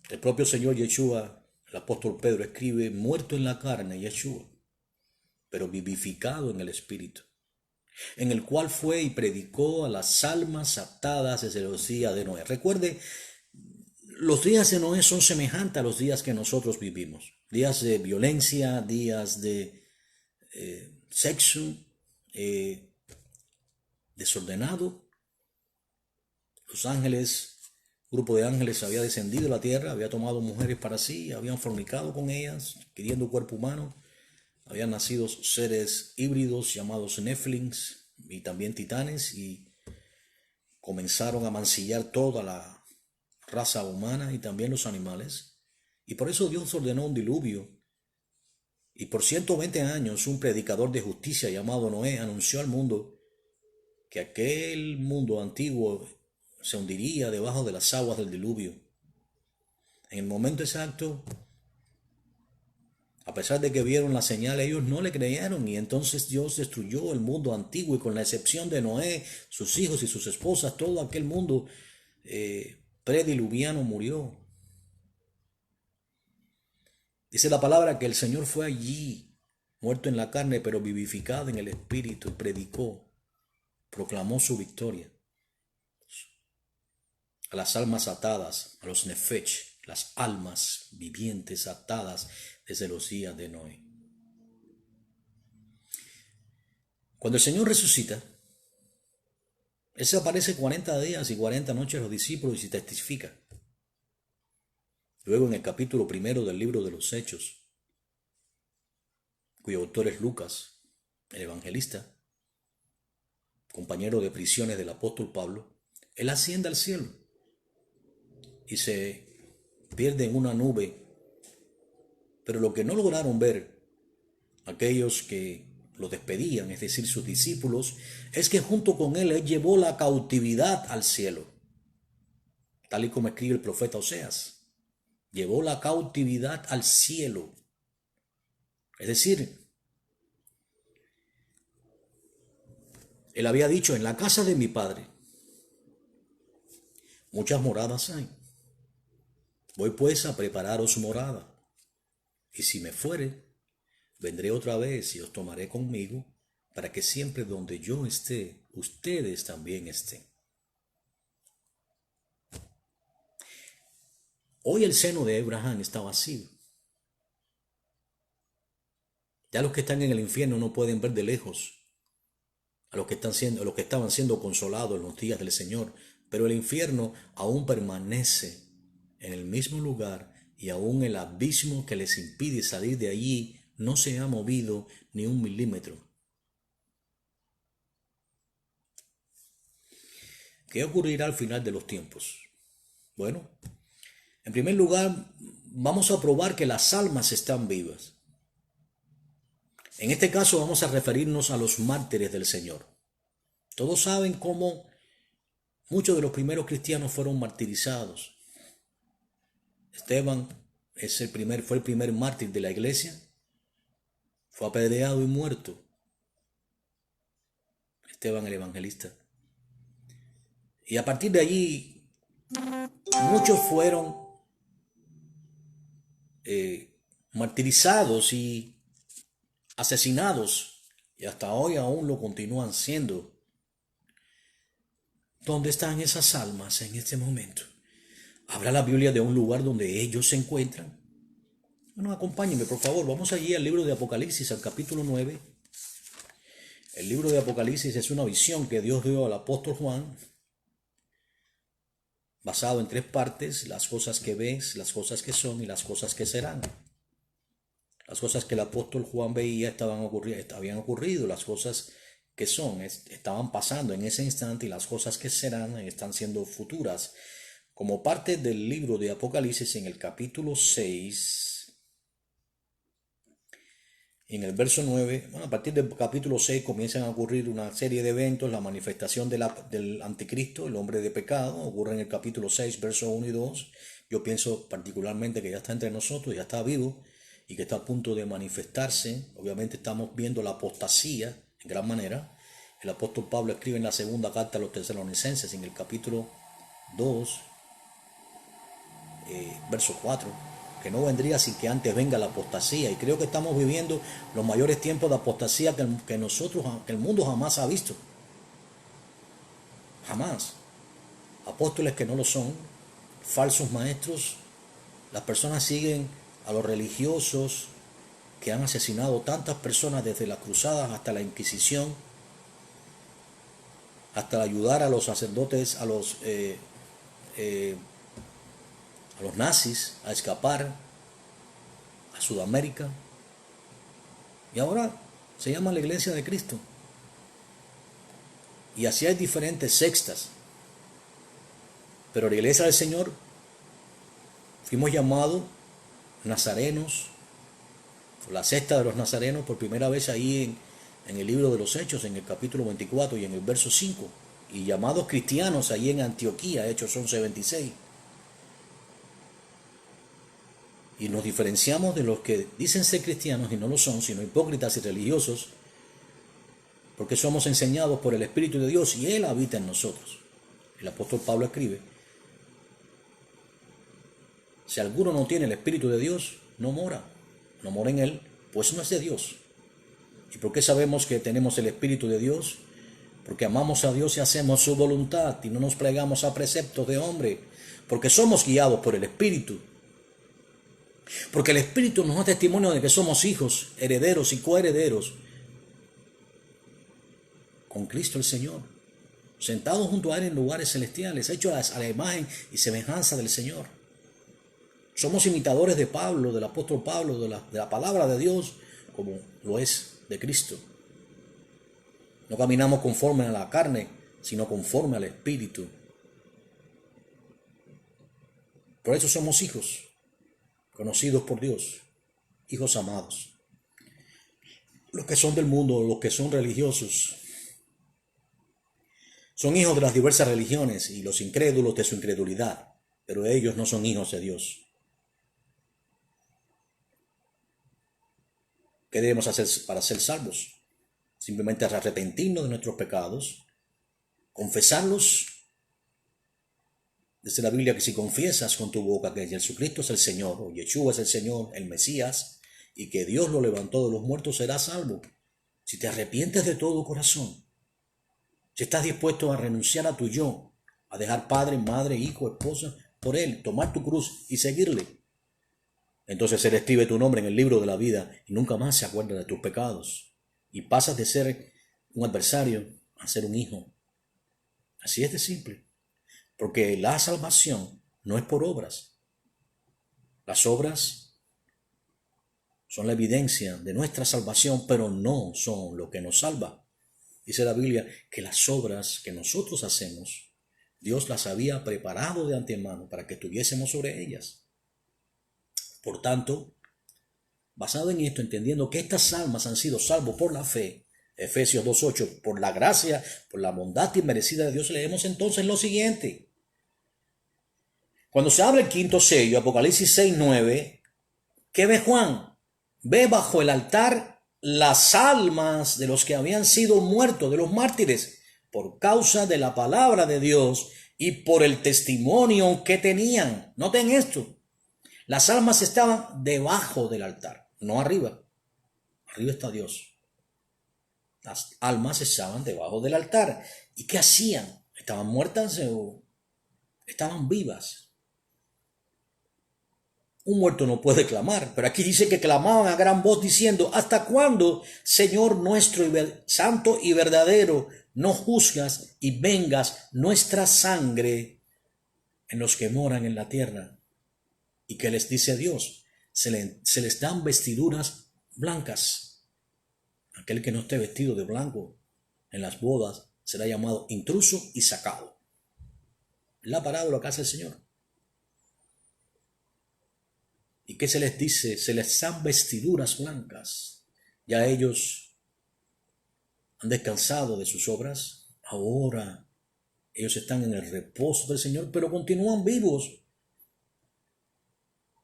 El propio Señor Yeshua, el apóstol Pedro escribe, muerto en la carne, Yeshua, pero vivificado en el Espíritu, en el cual fue y predicó a las almas aptadas desde los días de Noé. Recuerde, los días de Noé son semejantes a los días que nosotros vivimos. Días de violencia, días de sexo desordenado. Los ángeles, grupo de ángeles había descendido a la tierra, había tomado mujeres para sí, habían fornicado con ellas, queriendo cuerpo humano. Habían nacido seres híbridos llamados Nephilims y también titanes, y comenzaron a mancillar toda la raza humana y también los animales. Y por eso Dios ordenó un diluvio. Y por 120 años un predicador de justicia llamado Noé anunció al mundo que aquel mundo antiguo se hundiría debajo de las aguas del diluvio. En el momento exacto, a pesar de que vieron la señal, ellos no le creyeron, y entonces Dios destruyó el mundo antiguo, y con la excepción de Noé, sus hijos y sus esposas, todo aquel mundo prediluviano murió. Dice la palabra que el Señor fue allí, muerto en la carne, pero vivificado en el Espíritu, y predicó, proclamó su victoria a las almas atadas, a los nefech, las almas vivientes atadas desde los días de Noé. Cuando el Señor resucita, Él se aparece 40 días y 40 noches a los discípulos y testifica. Luego en el capítulo 1 del libro de los Hechos, cuyo autor es Lucas, el evangelista, compañero de prisiones del apóstol Pablo, él asciende al cielo y se pierde en una nube. Pero lo que no lograron ver aquellos que lo despedían, es decir, sus discípulos, es que junto con él llevó la cautividad al cielo, tal y como escribe el profeta Oseas. Llevó la cautividad al cielo. Es decir, él había dicho, en la casa de mi padre muchas moradas hay. Voy pues a prepararos morada. Y si me fuere, vendré otra vez y os tomaré conmigo, para que siempre donde yo esté, ustedes también estén. Hoy el seno de Abraham está vacío. Ya los que están en el infierno no pueden ver de lejos a los que estaban siendo consolados en los días del Señor, pero el infierno aún permanece en el mismo lugar y aún el abismo que les impide salir de allí no se ha movido ni un milímetro. ¿Qué ocurrirá al final de los tiempos? Bueno, en primer lugar, vamos a probar que las almas están vivas. En este caso vamos a referirnos a los mártires del Señor. Todos saben cómo muchos de los primeros cristianos fueron martirizados. Esteban fue el primer mártir de la iglesia. Fue apedreado y muerto. Esteban el evangelista. Y a partir de allí, muchos fueron martirizados y asesinados, y hasta hoy aún lo continúan siendo. ¿Dónde están esas almas en este momento? ¿Habla la Biblia de un lugar donde ellos se encuentran? Bueno, acompáñenme, por favor. Vamos allí al libro de Apocalipsis, al capítulo 9. El libro de Apocalipsis es una visión que Dios dio al apóstol Juan, basado en 3 partes: las cosas que ves, las cosas que son y las cosas que serán. Las cosas que el apóstol Juan veía habían ocurrido, las cosas que son estaban pasando en ese instante, y las cosas que serán están siendo futuras. Como parte del libro de Apocalipsis, en el capítulo 6, en el verso 9, a partir del capítulo 6 comienzan a ocurrir una serie de eventos. La manifestación del anticristo, el hombre de pecado, ocurre en el capítulo 6, versos 1 y 2. Yo pienso particularmente que ya está entre nosotros, ya está vivo y que está a punto de manifestarse. Obviamente estamos viendo la apostasía en gran manera. El apóstol Pablo escribe en la segunda carta a los tesalonicenses, en el capítulo 2, verso 4, que no vendría sin que antes venga la apostasía. Y creo que estamos viviendo los mayores tiempos de apostasía que el mundo jamás ha visto. Jamás. Apóstoles que no lo son, falsos maestros. Las personas siguen a los religiosos que han asesinado tantas personas desde las cruzadas hasta la Inquisición, hasta ayudar a los sacerdotes, a los nazis a escapar a Sudamérica. Y ahora se llama la Iglesia de Cristo. Y así hay diferentes sectas. Pero la Iglesia del Señor fuimos llamados nazarenos, la secta de los nazarenos, por primera vez ahí en el libro de los Hechos, en el capítulo 24 y en el verso 5, y llamados cristianos ahí en Antioquía, Hechos 11:26. Y nos diferenciamos de los que dicen ser cristianos y no lo son, sino hipócritas y religiosos, porque somos enseñados por el Espíritu de Dios y Él habita en nosotros. El apóstol Pablo escribe: si alguno no tiene el Espíritu de Dios, no mora en él, pues no es de Dios. ¿Y por qué sabemos que tenemos el Espíritu de Dios? Porque amamos a Dios y hacemos su voluntad y no nos plegamos a preceptos de hombre, porque somos guiados por el Espíritu. Porque el Espíritu nos da testimonio de que somos hijos, herederos y coherederos con Cristo el Señor, sentados junto a Él en lugares celestiales, hechos a la imagen y semejanza del Señor. Somos imitadores de Pablo, del apóstol Pablo, de la palabra de Dios, como lo es de Cristo. No caminamos conforme a la carne, sino conforme al Espíritu. Por eso somos hijos, conocidos por Dios, hijos amados. Los que son del mundo, los que son religiosos, son hijos de las diversas religiones y los incrédulos de su incredulidad, pero ellos no son hijos de Dios. ¿Qué debemos hacer para ser salvos? Simplemente arrepentirnos de nuestros pecados, confesarlos. Dice la Biblia que si confiesas con tu boca que Jesucristo es el Señor, o Yeshua es el Señor, el Mesías, y que Dios lo levantó de los muertos, serás salvo. Si te arrepientes de todo corazón, si estás dispuesto a renunciar a tu yo, a dejar padre, madre, hijo, esposa, por Él, tomar tu cruz y seguirle, entonces Él escribe tu nombre en el libro de la vida y nunca más se acuerda de tus pecados. Y pasas de ser un adversario a ser un hijo. Así es de simple. Porque la salvación no es por obras. Las obras son la evidencia de nuestra salvación, pero no son lo que nos salva. Dice la Biblia que las obras que nosotros hacemos, Dios las había preparado de antemano para que estuviésemos sobre ellas. Por tanto, basado en esto, entendiendo que estas almas han sido salvos por la fe, Efesios 2:8, por la gracia, por la bondad inmerecida de Dios, leemos entonces lo siguiente. Cuando se abre el quinto sello, Apocalipsis 6:9, ¿qué ve Juan? Ve bajo el altar las almas de los que habían sido muertos, de los mártires, por causa de la palabra de Dios y por el testimonio que tenían. Noten esto. Las almas estaban debajo del altar, no arriba. Arriba está Dios. Las almas estaban debajo del altar. ¿Y qué hacían? ¿Estaban muertas o estaban vivas? Un muerto no puede clamar, pero aquí dice que clamaban a gran voz diciendo: ¿hasta cuándo, Señor nuestro santo y verdadero, no juzgas y vengas nuestra sangre en los que moran en la tierra? ¿Y qué les dice Dios? Se les dan vestiduras blancas. Aquel que no esté vestido de blanco en las bodas será llamado intruso y sacado. La parábola que hace el Señor. ¿Y qué se les dice? Se les dan vestiduras blancas. Ya ellos han descansado de sus obras. Ahora ellos están en el reposo del Señor, pero continúan vivos.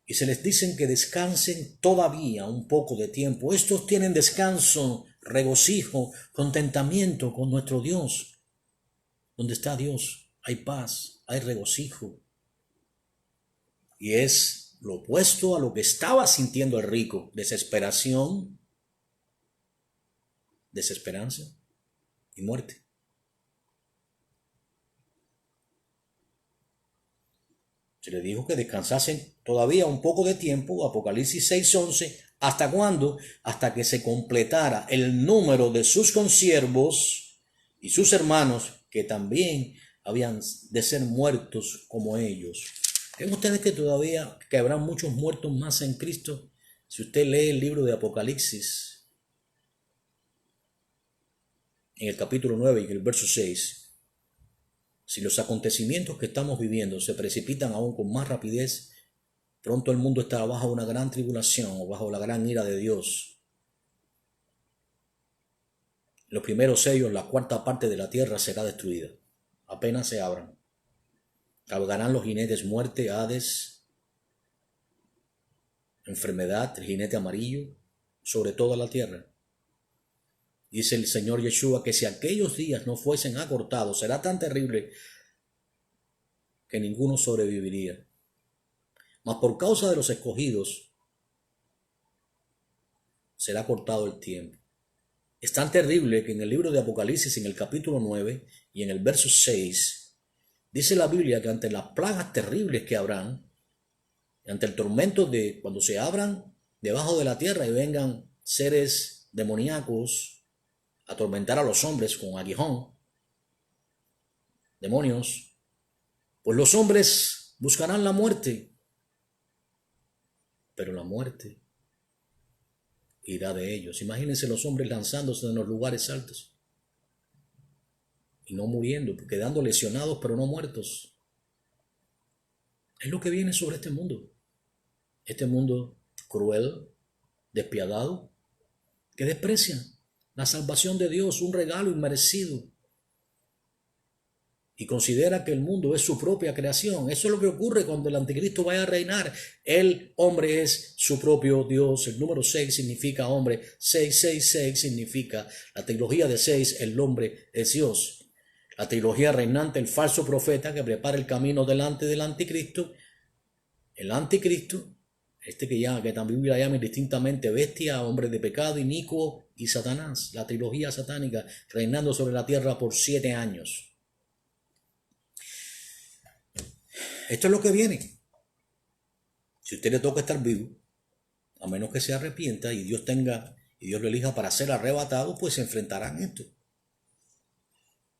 Y se les dicen que descansen todavía un poco de tiempo. Estos tienen descanso, regocijo, contentamiento con nuestro Dios. Donde está Dios hay paz, hay regocijo. Y es lo opuesto a lo que estaba sintiendo el rico: desesperación, desesperanza y muerte. Se les dijo que descansasen todavía un poco de tiempo, Apocalipsis 6:11, ¿hasta cuándo? Hasta que se completara el número de sus consiervos y sus hermanos, que también habían de ser muertos como ellos. ¿Ven ustedes que todavía que habrán muchos muertos más en Cristo? Si usted lee el libro de Apocalipsis, en el capítulo 9 y en el verso 6, si los acontecimientos que estamos viviendo se precipitan aún con más rapidez, pronto el mundo estará bajo una gran tribulación o bajo la gran ira de Dios. Los primeros sellos, la cuarta parte de la tierra será destruida. Apenas se abran. Cabalgarán los jinetes muerte, Hades, enfermedad, el jinete amarillo, sobre toda la tierra. Dice el Señor Yeshua que si aquellos días no fuesen acortados, será tan terrible que ninguno sobreviviría. Mas por causa de los escogidos, será cortado el tiempo. Es tan terrible que en el libro de Apocalipsis, en el capítulo 9 y en el verso 6, dice la Biblia que ante las plagas terribles que habrán, ante el tormento de cuando se abran debajo de la tierra y vengan seres demoníacos a atormentar a los hombres con aguijón, demonios, pues los hombres buscarán la muerte. Pero la muerte irá de ellos. Imagínense los hombres lanzándose en los lugares altos y no muriendo, quedando lesionados pero no muertos. Es lo que viene sobre este mundo. Este mundo cruel, despiadado, que desprecia la salvación de Dios, un regalo inmerecido, y considera que el mundo es su propia creación. Eso es lo que ocurre cuando el anticristo vaya a reinar. El hombre es su propio Dios. El número 6 significa hombre. 666 significa, la trilogía de 6, el hombre es Dios. La trilogía reinante, el falso profeta que prepara el camino delante del anticristo. El anticristo, que también la llama distintamente bestia, hombre de pecado, inicuo, y Satanás. La trilogía satánica reinando sobre la tierra por 7 años. Esto es lo que viene. Si a usted le toca estar vivo, a menos que se arrepienta y Dios lo elija para ser arrebatado, pues se enfrentarán a esto.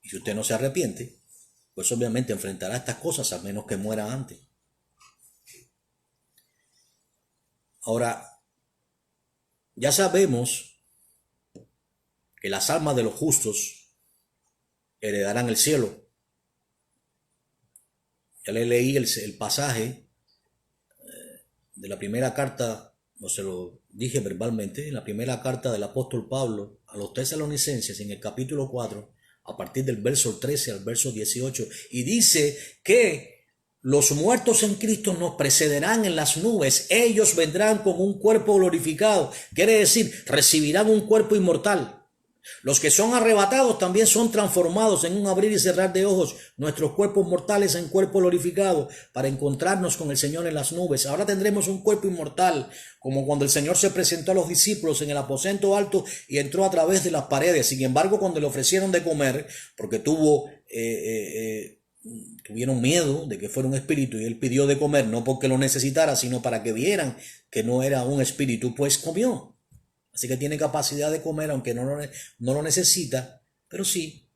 Y si usted no se arrepiente, pues obviamente enfrentará estas cosas a menos que muera antes. Ahora, ya sabemos que las almas de los justos heredarán el cielo. Ya le leí el pasaje de la primera carta, no se lo dije verbalmente, en la primera carta del apóstol Pablo a los tesalonicenses, en el capítulo 4, a partir del verso 13 al verso 18, y dice que los muertos en Cristo nos precederán en las nubes, ellos vendrán con un cuerpo glorificado, quiere decir, recibirán un cuerpo inmortal. Los que son arrebatados también son transformados en un abrir y cerrar de ojos, nuestros cuerpos mortales en cuerpo glorificado, para encontrarnos con el Señor en las nubes. Ahora tendremos un cuerpo inmortal, como cuando el Señor se presentó a los discípulos en el aposento alto y entró a través de las paredes. Sin embargo, cuando le ofrecieron de comer, porque tuvieron miedo de que fuera un espíritu, y él pidió de comer, no porque lo necesitara, sino para que vieran que no era un espíritu, pues comió. Así que tiene capacidad de comer, aunque no lo necesita, pero sí.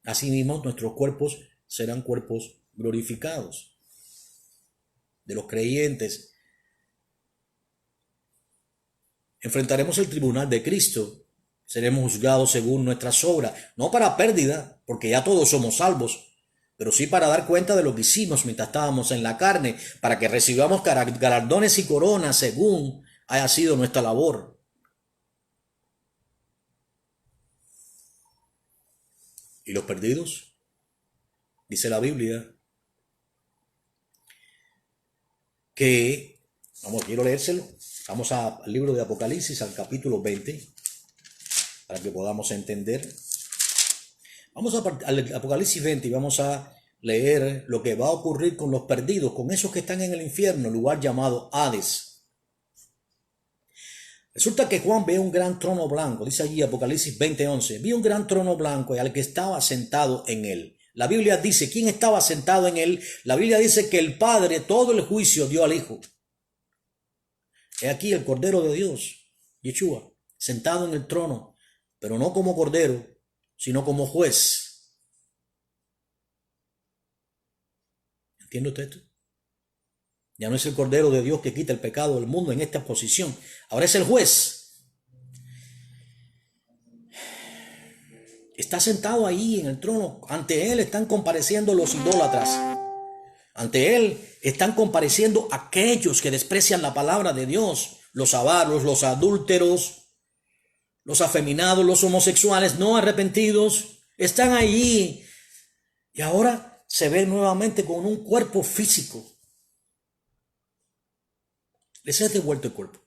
Asimismo, nuestros cuerpos serán cuerpos glorificados. De los creyentes, enfrentaremos el tribunal de Cristo. Seremos juzgados según nuestras obras, no para pérdida, porque ya todos somos salvos, pero sí para dar cuenta de lo que hicimos mientras estábamos en la carne, para que recibamos galardones y coronas según haya sido nuestra labor. ¿Y los perdidos? Dice la Biblia que, quiero leérselo, vamos al libro de Apocalipsis, al capítulo 20, para que podamos entender. Vamos al Apocalipsis 20 y vamos a leer lo que va a ocurrir con los perdidos, con esos que están en el infierno, lugar llamado Hades. Resulta que Juan ve un gran trono blanco, dice allí Apocalipsis 20:11, vi un gran trono blanco y al que estaba sentado en él. La Biblia dice, ¿quién estaba sentado en él? La Biblia dice que el Padre todo el juicio dio al Hijo. He aquí el Cordero de Dios, Yeshua, sentado en el trono, pero no como Cordero, sino como juez. ¿Entiende usted esto? Ya no es el Cordero de Dios que quita el pecado del mundo en esta posición. Ahora es el juez. Está sentado ahí en el trono. Ante él están compareciendo los idólatras. Ante él están compareciendo aquellos que desprecian la palabra de Dios. Los avaros, los adúlteros, los afeminados, los homosexuales no arrepentidos. Están allí. Y ahora se ven nuevamente con un cuerpo físico. Les es devuelto el cuerpo.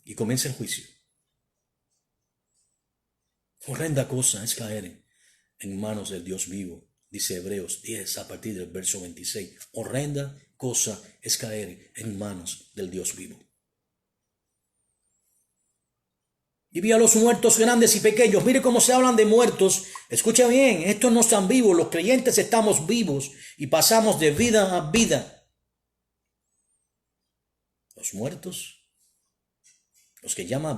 Y comienza el juicio. Horrenda cosa es caer en manos del Dios vivo, dice Hebreos 10 a partir del verso 26. Horrenda cosa es caer en manos del Dios vivo. Y vi a los muertos grandes y pequeños. Mire cómo se hablan de muertos. Escucha bien, estos no están vivos. Los creyentes estamos vivos y pasamos de vida a vida. Los muertos, los que llama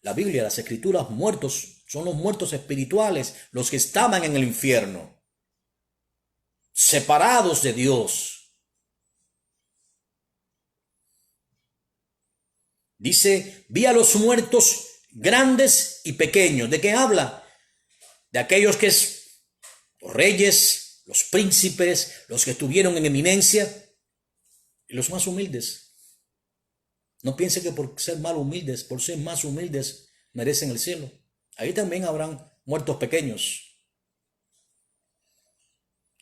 la Biblia, las escrituras, muertos, son los muertos espirituales, los que estaban en el infierno, separados de Dios. Dice, vi a los muertos grandes y pequeños. ¿De qué habla? De aquellos que es los reyes, los príncipes, los que estuvieron en eminencia y los más humildes. No piense que por ser más humildes, por ser más humildes, merecen el cielo. Ahí también habrán muertos pequeños.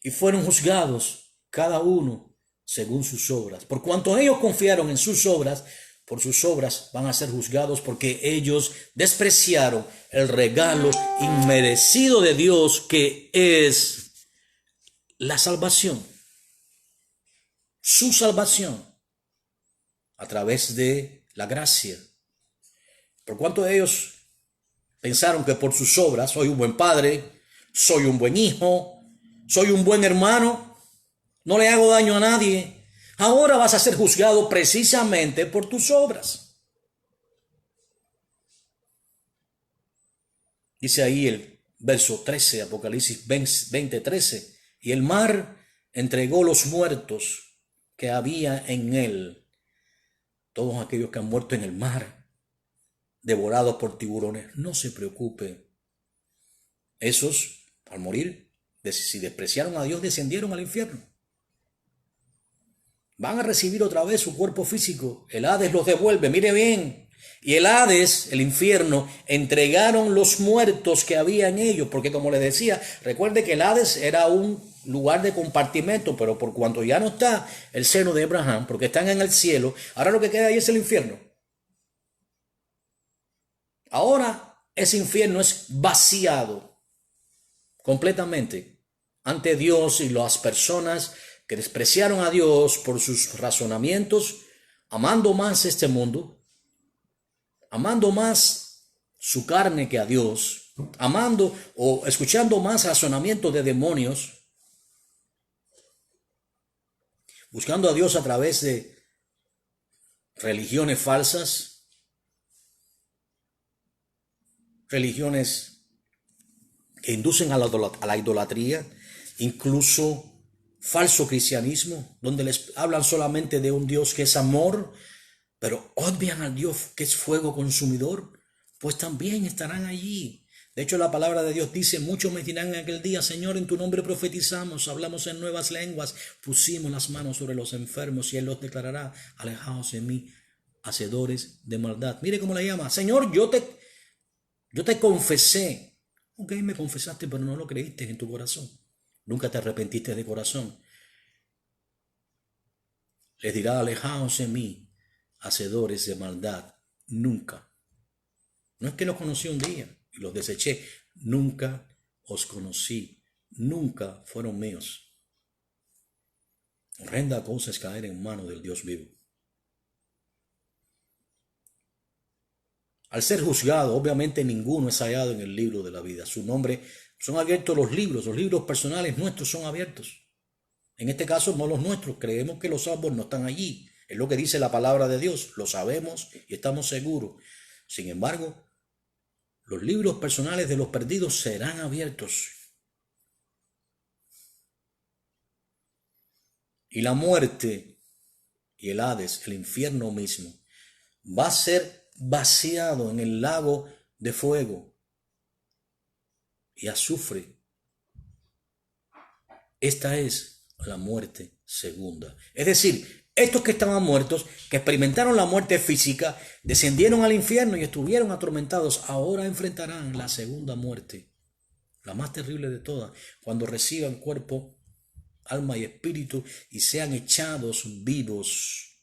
Y fueron juzgados cada uno según sus obras. Por cuanto ellos confiaron en sus obras, por sus obras van a ser juzgados, porque ellos despreciaron el regalo inmerecido de Dios, que es la salvación. Su salvación a través de la gracia. Por cuanto ellos pensaron que por sus obras, soy un buen padre, soy un buen hijo, soy un buen hermano, no le hago daño a nadie, ahora vas a ser juzgado precisamente por tus obras. Dice ahí el verso 13, Apocalipsis 20:13, y el mar entregó los muertos que había en él, todos aquellos que han muerto en el mar, devorados por tiburones. No se preocupe, esos al morir, si despreciaron a Dios, descendieron al infierno. Van a recibir otra vez su cuerpo físico. El Hades los devuelve, mire bien. Y el Hades, el infierno, entregaron los muertos que había en ellos. Porque como les decía, recuerde que el Hades era un lugar de compartimento, pero por cuanto ya no está el seno de Abraham, porque están en el cielo, ahora lo que queda ahí es el infierno. Ahora ese infierno es vaciado completamente ante Dios, y las personas que despreciaron a Dios por sus razonamientos, amando más este mundo, amando más su carne que a Dios, amando o escuchando más razonamientos de demonios, buscando a Dios a través de religiones falsas, religiones que inducen a la idolatría, incluso falso cristianismo, donde les hablan solamente de un Dios que es amor, pero obvian al Dios que es fuego consumidor, pues también estarán allí. De hecho, la palabra de Dios dice, muchos me dirán en aquel día, Señor, en tu nombre profetizamos, hablamos en nuevas lenguas, pusimos las manos sobre los enfermos, y Él los declarará, alejaos de mí, hacedores de maldad. Mire cómo le llama, Señor, yo te confesé. Ok, me confesaste, pero no lo creíste en tu corazón. Nunca te arrepentiste de corazón. Les dirá, alejaos de mí, hacedores de maldad. Nunca. No es que los conocí un día y los deseché. Nunca os conocí. Nunca fueron míos. Horrenda cosa es caer en manos del Dios vivo. Al ser juzgado, obviamente ninguno es hallado en el libro de la vida. Su nombre, son abiertos los libros personales nuestros son abiertos. En este caso no los nuestros, creemos que los salvos no están allí. Es lo que dice la palabra de Dios, lo sabemos y estamos seguros. Sin embargo, los libros personales de los perdidos serán abiertos. Y la muerte y el Hades, el infierno mismo, va a ser vaciado en el lago de fuego y azufre. Esta es la muerte segunda. Es decir, estos que estaban muertos, que experimentaron la muerte física, descendieron al infierno y estuvieron atormentados, ahora enfrentarán la segunda muerte, la más terrible de todas, cuando reciban cuerpo, alma y espíritu y sean echados vivos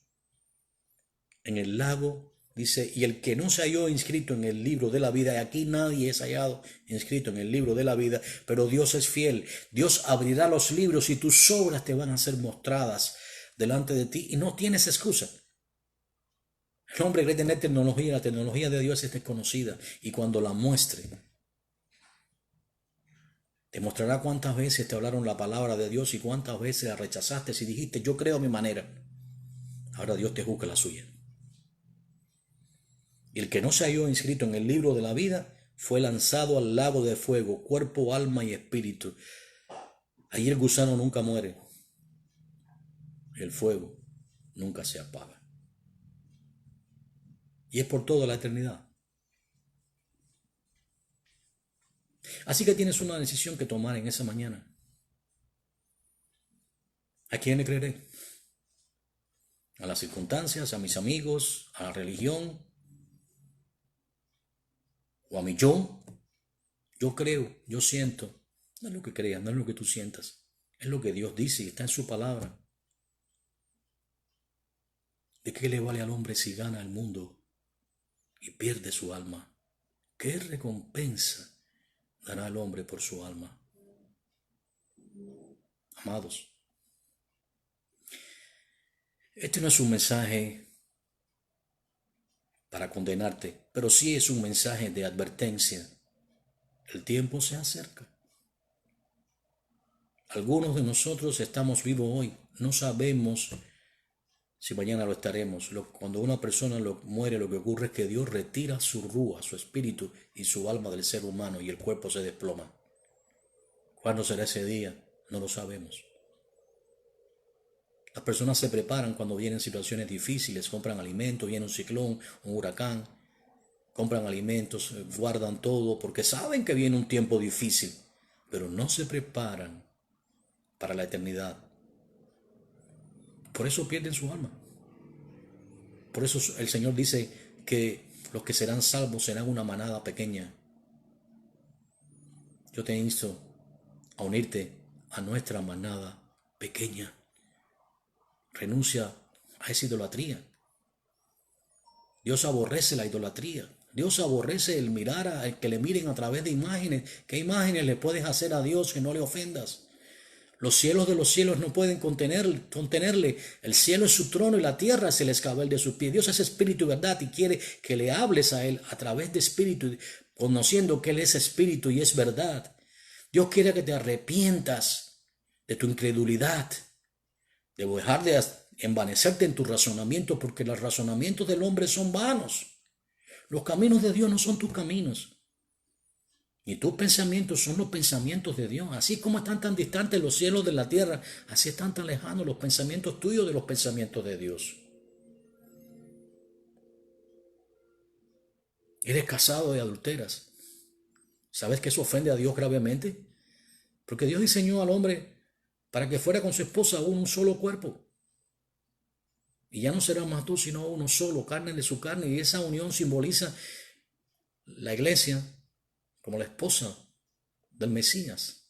en el lago. Dice, y el que no se halló inscrito en el libro de la vida, y aquí nadie es hallado inscrito en el libro de la vida, pero Dios es fiel. Dios abrirá los libros y tus obras te van a ser mostradas delante de ti y no tienes excusa. El hombre cree tener tecnología, la tecnología de Dios es desconocida, y cuando la muestre, te mostrará cuántas veces te hablaron la palabra de Dios y cuántas veces la rechazaste y dijiste, yo creo a mi manera. Ahora Dios te juzga la suya. Y el que no se halló inscrito en el libro de la vida fue lanzado al lago de fuego, cuerpo, alma y espíritu. Allí el gusano nunca muere. El fuego nunca se apaga. y es por toda la eternidad. Así que tienes una decisión que tomar en esa mañana. ¿A quién le creeré? ¿A las circunstancias, a mis amigos, a la religión o a mi yo? Yo creo, yo siento. No es lo que creas, no es lo que tú sientas. Es lo que Dios dice y está en su palabra. ¿De qué le vale al hombre si gana el mundo y pierde su alma? ¿Qué recompensa dará el hombre por su alma? Amados, este no es un mensaje para condenarte, pero sí es un mensaje de advertencia. El tiempo se acerca. Algunos de nosotros estamos vivos hoy. No sabemos si mañana lo estaremos. Cuando una persona muere, lo que ocurre es que Dios retira su rúa, su espíritu y su alma del ser humano y el cuerpo se desploma. ¿Cuándo será ese día? No lo sabemos. Las personas se preparan cuando vienen situaciones difíciles, compran alimentos, viene un ciclón, un huracán, compran alimentos, guardan todo porque saben que viene un tiempo difícil, pero no se preparan para la eternidad. Por eso pierden su alma. Por eso el Señor dice que los que serán salvos serán una manada pequeña. Yo te insto a unirte a nuestra manada pequeña. Renuncia a esa idolatría. Dios aborrece la idolatría. Dios aborrece el mirar a que le miren a través de imágenes. ¿Qué imágenes le puedes hacer a Dios que no le ofendas? Los cielos de los cielos no pueden contenerle. El cielo es su trono y la tierra es el escabel de sus pies. Dios es espíritu y verdad y quiere que le hables a Él a través de espíritu, conociendo que Él es espíritu y es verdad. Dios quiere que te arrepientas de tu incredulidad, de dejar de envanecerte en tu razonamiento, porque los razonamientos del hombre son vanos. Los caminos de Dios no son tus caminos. Y tus pensamientos son los pensamientos de Dios. Así como están tan distantes los cielos de la tierra, así están tan lejanos los pensamientos tuyos de los pensamientos de Dios. Eres casado y adulteras. ¿Sabes que eso ofende a Dios gravemente? Porque Dios diseñó al hombre para que fuera con su esposa un solo cuerpo. Y ya no será más tú, sino uno solo, carne de su carne. Y esa unión simboliza la iglesia como la esposa del Mesías.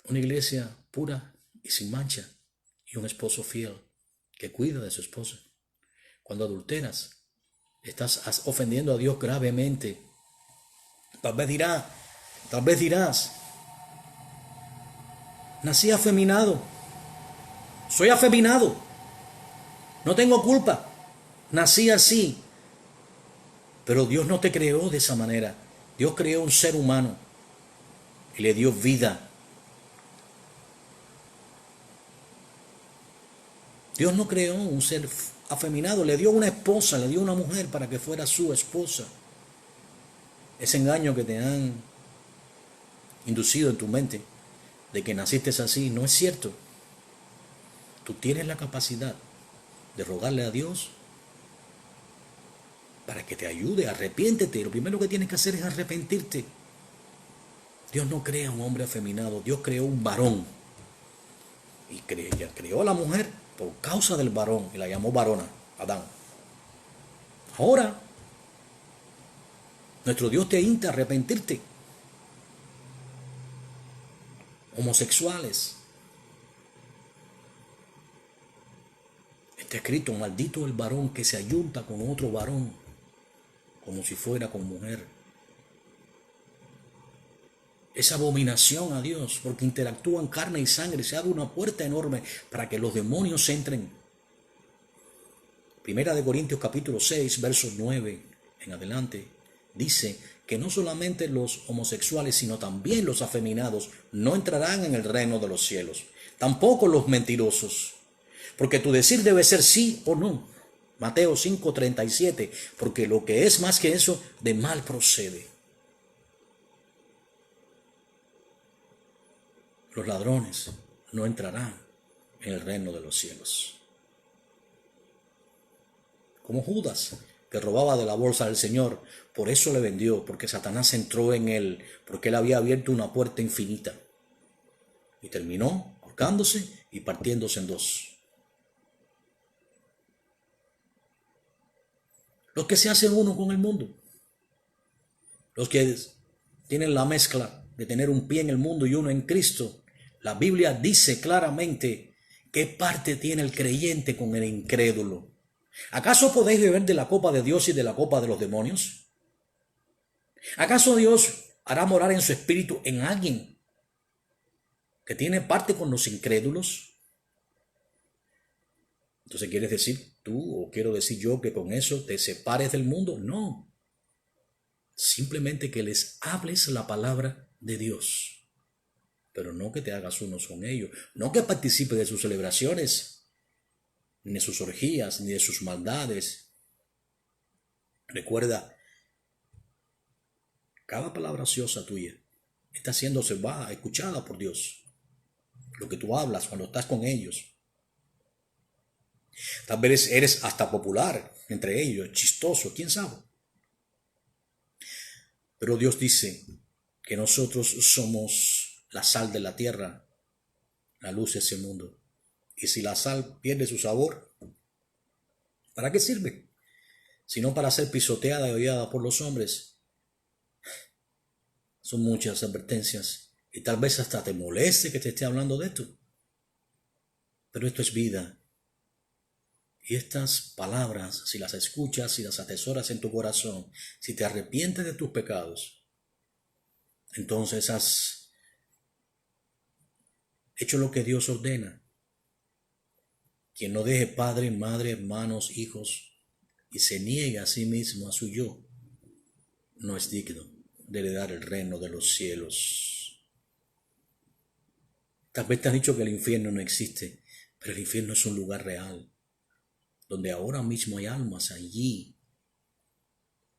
Una iglesia pura y sin mancha y un esposo fiel que cuida de su esposa. Cuando adulteras, estás ofendiendo a Dios gravemente. Tal vez dirás, nací afeminado, soy afeminado, no tengo culpa, nací así. Pero Dios no te creó de esa manera. Dios creó un ser humano y le dio vida. Dios no creó un ser afeminado, le dio una esposa, le dio una mujer para que fuera su esposa. Ese engaño que te han inducido en tu mente de que naciste así no es cierto. Tú tienes la capacidad de rogarle a Dios para que te ayude, arrepiéntete. Lo primero que tienes que hacer es arrepentirte. Dios no crea un hombre afeminado, Dios creó un varón. Y creó a la mujer por causa del varón y la llamó varona, Adán. Ahora, nuestro Dios te insta a arrepentirte. Homosexuales. Está escrito, maldito el varón que se ayunta con otro varón, como si fuera con mujer. Es abominación a Dios, porque interactúan carne y sangre. Se abre una puerta enorme para que los demonios entren. Primera de Corintios capítulo 6, versos 9 en adelante, dice que no solamente los homosexuales, sino también los afeminados no entrarán en el reino de los cielos. Tampoco los mentirosos. Porque tu decir debe ser sí o no. Mateo 5:37, porque lo que es más que eso, de mal procede. Los ladrones no entrarán en el reino de los cielos. como Judas, que robaba de la bolsa del Señor. Por eso le vendió, porque Satanás entró en él, porque él había abierto una puerta infinita. Y terminó ahorcándose y partiéndose en dos. Los que se hacen uno con el mundo, los que tienen la mezcla de tener un pie en el mundo y uno en Cristo, la Biblia dice claramente qué parte tiene el creyente con el incrédulo. ¿Acaso podéis beber de la copa de Dios y de la copa de los demonios? ¿Acaso Dios hará morar en su espíritu en alguien que tiene parte con los incrédulos? Entonces, ¿quieres decir tú o quiero decir yo que con eso te separes del mundo? No. Simplemente que les hables la palabra de Dios, pero no que te hagas unos con ellos, no que participes de sus celebraciones, ni de sus orgías, ni de sus maldades. Recuerda, cada palabra ociosa tuya está siendo observada, escuchada por Dios. Lo que tú hablas cuando estás con ellos. Tal vez eres hasta popular entre ellos, chistoso, quién sabe. Pero Dios dice que nosotros somos la sal de la tierra, la luz de ese mundo. Y si la sal pierde su sabor, ¿para qué sirve? Sino para ser pisoteada y odiada por los hombres. Son muchas advertencias y tal vez hasta te moleste que te esté hablando de esto. Pero esto es vida. Y estas palabras, si las escuchas, si las atesoras en tu corazón, si te arrepientes de tus pecados, entonces has hecho lo que Dios ordena. Quien no deje padre, madre, hermanos, hijos, y se niegue a sí mismo, a su yo, no es digno de heredar el reino de los cielos. Tal vez te han dicho que el infierno no existe, pero el infierno es un lugar real, donde ahora mismo hay almas allí,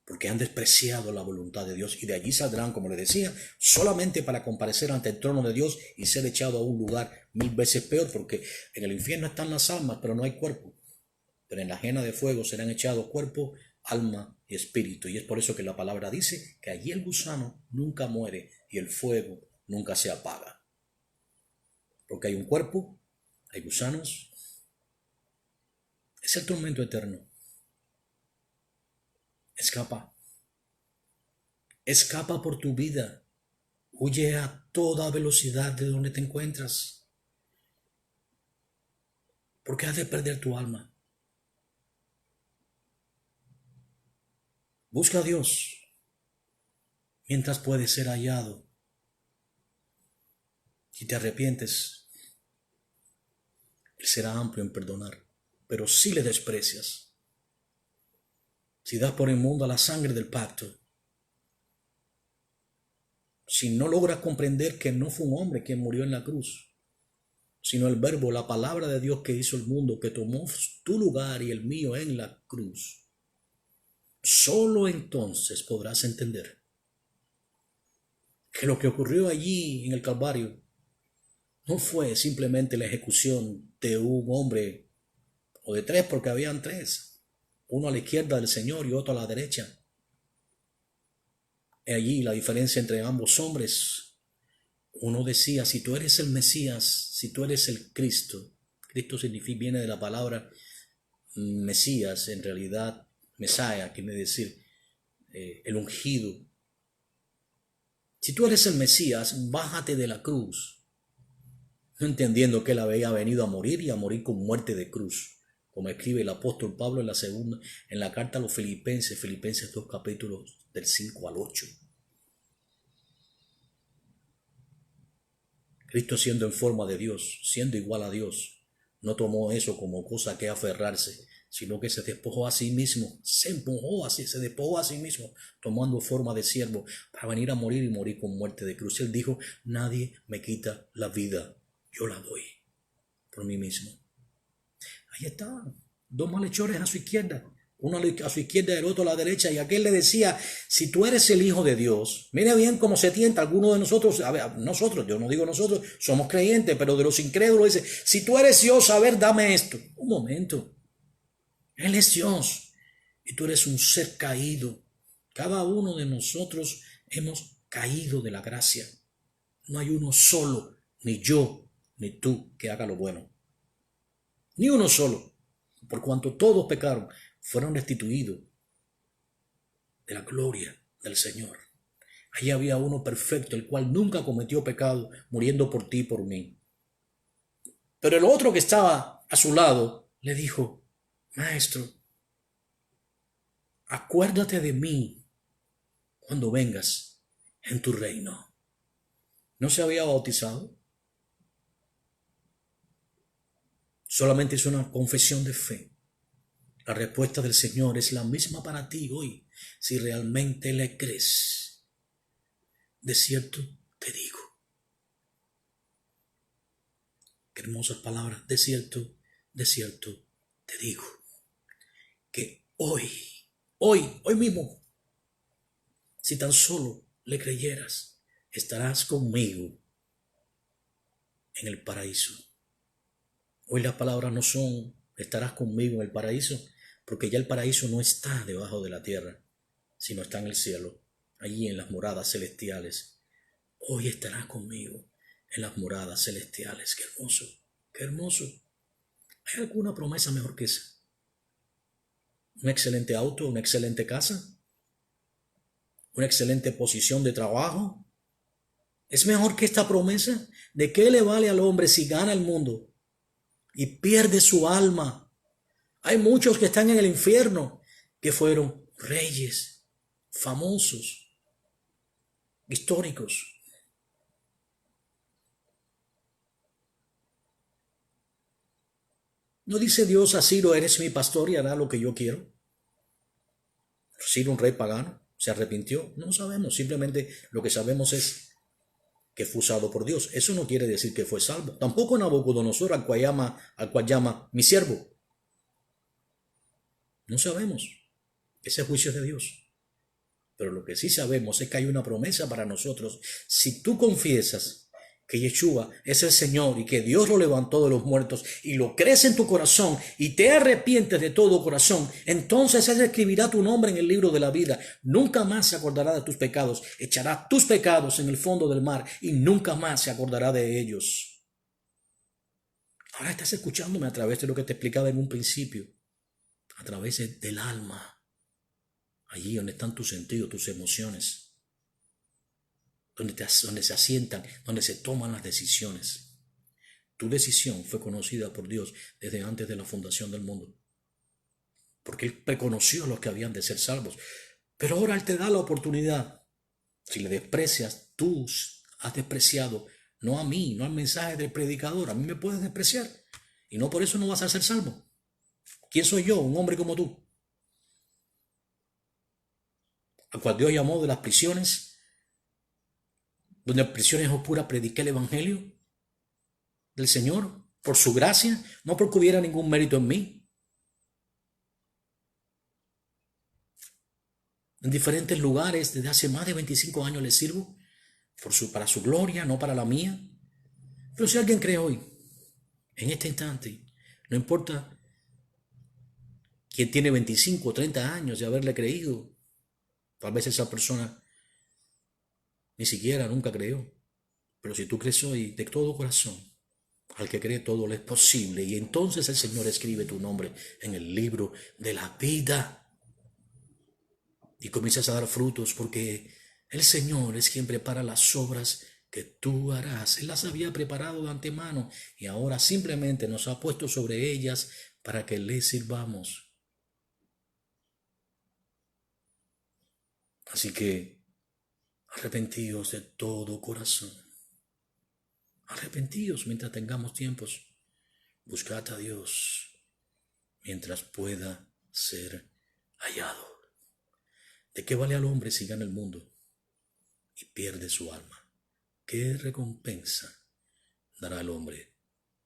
porque han despreciado la voluntad de Dios, y de allí saldrán, como les decía, solamente para comparecer ante el trono de Dios y ser echado a un lugar 1000 veces peor, porque en el infierno están las almas, pero no hay cuerpo. Pero en la ajena de fuego serán echados cuerpo, alma y espíritu. Y es por eso que la palabra dice que allí el gusano nunca muere y el fuego nunca se apaga. Porque hay un cuerpo, hay gusanos. Es el tormento eterno. Escapa. Escapa por tu vida. Huye a toda velocidad de donde te encuentras. Porque has de perder tu alma. Busca a Dios mientras puede ser hallado. Si te arrepientes, Él será amplio en perdonar. Pero si le desprecias, si das por inmunda la sangre del pacto, si no logras comprender que no fue un hombre quien murió en la cruz, sino el verbo, la palabra de Dios que hizo el mundo, que tomó tu lugar y el mío en la cruz, solo entonces podrás entender que lo que ocurrió allí en el Calvario no fue simplemente la ejecución de un hombre o de 3, porque habían 3, uno a la izquierda del Señor y otro a la derecha. Allí la diferencia entre ambos hombres. Uno decía, si tú eres el Mesías, si tú eres el Cristo. Cristo viene de la palabra Mesías, en realidad Mesaya, quiere decir el ungido. Si tú eres el Mesías, bájate de la cruz. No entendiendo que él había venido a morir y a morir con muerte de cruz, como escribe el apóstol Pablo en la carta a los Filipenses 2 capítulos del 5 al 8. Cristo, siendo en forma de Dios, siendo igual a Dios, no tomó eso como cosa que aferrarse, sino que se despojó a sí mismo, se despojó a sí mismo, tomando forma de siervo para venir a morir y morir con muerte de cruz. Él dijo, nadie me quita la vida, yo la doy por mí mismo. Ahí estaban, 2 malhechores a su izquierda, uno a su izquierda y el otro a la derecha, y aquel le decía, si tú eres el Hijo de Dios, mire bien cómo se tienta alguno de nosotros, yo no digo nosotros, somos creyentes, pero de los incrédulos dice, si tú eres Dios, a ver, dame esto. Un momento, Él es Dios, y tú eres un ser caído. Cada uno de nosotros hemos caído de la gracia. No hay uno solo, ni yo, ni tú, que haga lo bueno. Ni uno solo. Por cuanto todos pecaron, fueron destituidos de la gloria del Señor. Allí había uno perfecto, el cual nunca cometió pecado, muriendo por ti y por mí. Pero el otro que estaba a su lado le dijo: Maestro, acuérdate de mí cuando vengas en tu reino. ¿No se había bautizado? Solamente hizo una confesión de fe. La respuesta del Señor es la misma para ti hoy, si realmente le crees. De cierto te digo. Qué hermosas palabras. De cierto te digo. Que hoy mismo, si tan solo le creyeras, estarás conmigo en el paraíso. Hoy las palabras no son estarás conmigo en el paraíso, porque ya el paraíso no está debajo de la tierra, sino está en el cielo, allí en las moradas celestiales. Hoy estarás conmigo en las moradas celestiales. Qué hermoso, qué hermoso. ¿Hay alguna promesa mejor que esa? ¿Un excelente auto, una excelente casa, una excelente posición de trabajo? ¿Es mejor que esta promesa? ¿De qué le vale al hombre si gana el mundo y pierde su alma? Hay muchos que están en el infierno, que fueron reyes, famosos, históricos. ¿No dice Dios a Ciro: eres mi pastor y hará lo que yo quiero? Ciro, un rey pagano, se arrepintió. No sabemos, simplemente lo que sabemos es que fue usado por Dios. Eso no quiere decir que fue salvo. Tampoco Nabucodonosor, al cual llama mi siervo. No sabemos. Ese juicio es de Dios. Pero lo que sí sabemos es que hay una promesa para nosotros. Si tú confiesas que Yeshua es el Señor y que Dios lo levantó de los muertos y lo crees en tu corazón y te arrepientes de todo corazón, entonces Él escribirá tu nombre en el libro de la vida. Nunca más se acordará de tus pecados. Echará tus pecados en el fondo del mar y nunca más se acordará de ellos. Ahora estás escuchándome a través de lo que te explicaba en un principio, a través del alma. Allí donde están tus sentidos, tus emociones, donde se asientan, donde se toman las decisiones. Tu decisión fue conocida por Dios desde antes de la fundación del mundo, porque Él preconoció a los que habían de ser salvos. Pero ahora Él te da la oportunidad. Si le desprecias, tú has despreciado no a mí, no al mensaje del predicador. A mí me puedes despreciar y no por eso no vas a ser salvo. ¿Quién soy yo? Un hombre como tú, al cual Dios llamó de las prisiones, donde en prisiones oscuras prediqué el evangelio del Señor por su gracia, no porque hubiera ningún mérito en mí. En diferentes lugares, desde hace más de 25 años le sirvo para su gloria, no para la mía. Pero si alguien cree hoy, en este instante, no importa quién tiene 25 o 30 años de haberle creído, tal vez esa persona ni siquiera nunca creyó. Pero si tú crees hoy de todo corazón, al que cree todo le es posible, y entonces el Señor escribe tu nombre en el libro de la vida y comienzas a dar frutos, porque el Señor es quien prepara las obras que tú harás. Él las había preparado de antemano y ahora simplemente nos ha puesto sobre ellas para que le sirvamos. Así que arrepentíos de todo corazón. Arrepentíos mientras tengamos tiempos. Buscad a Dios mientras pueda ser hallado. ¿De qué vale al hombre si gana el mundo y pierde su alma? ¿Qué recompensa dará el hombre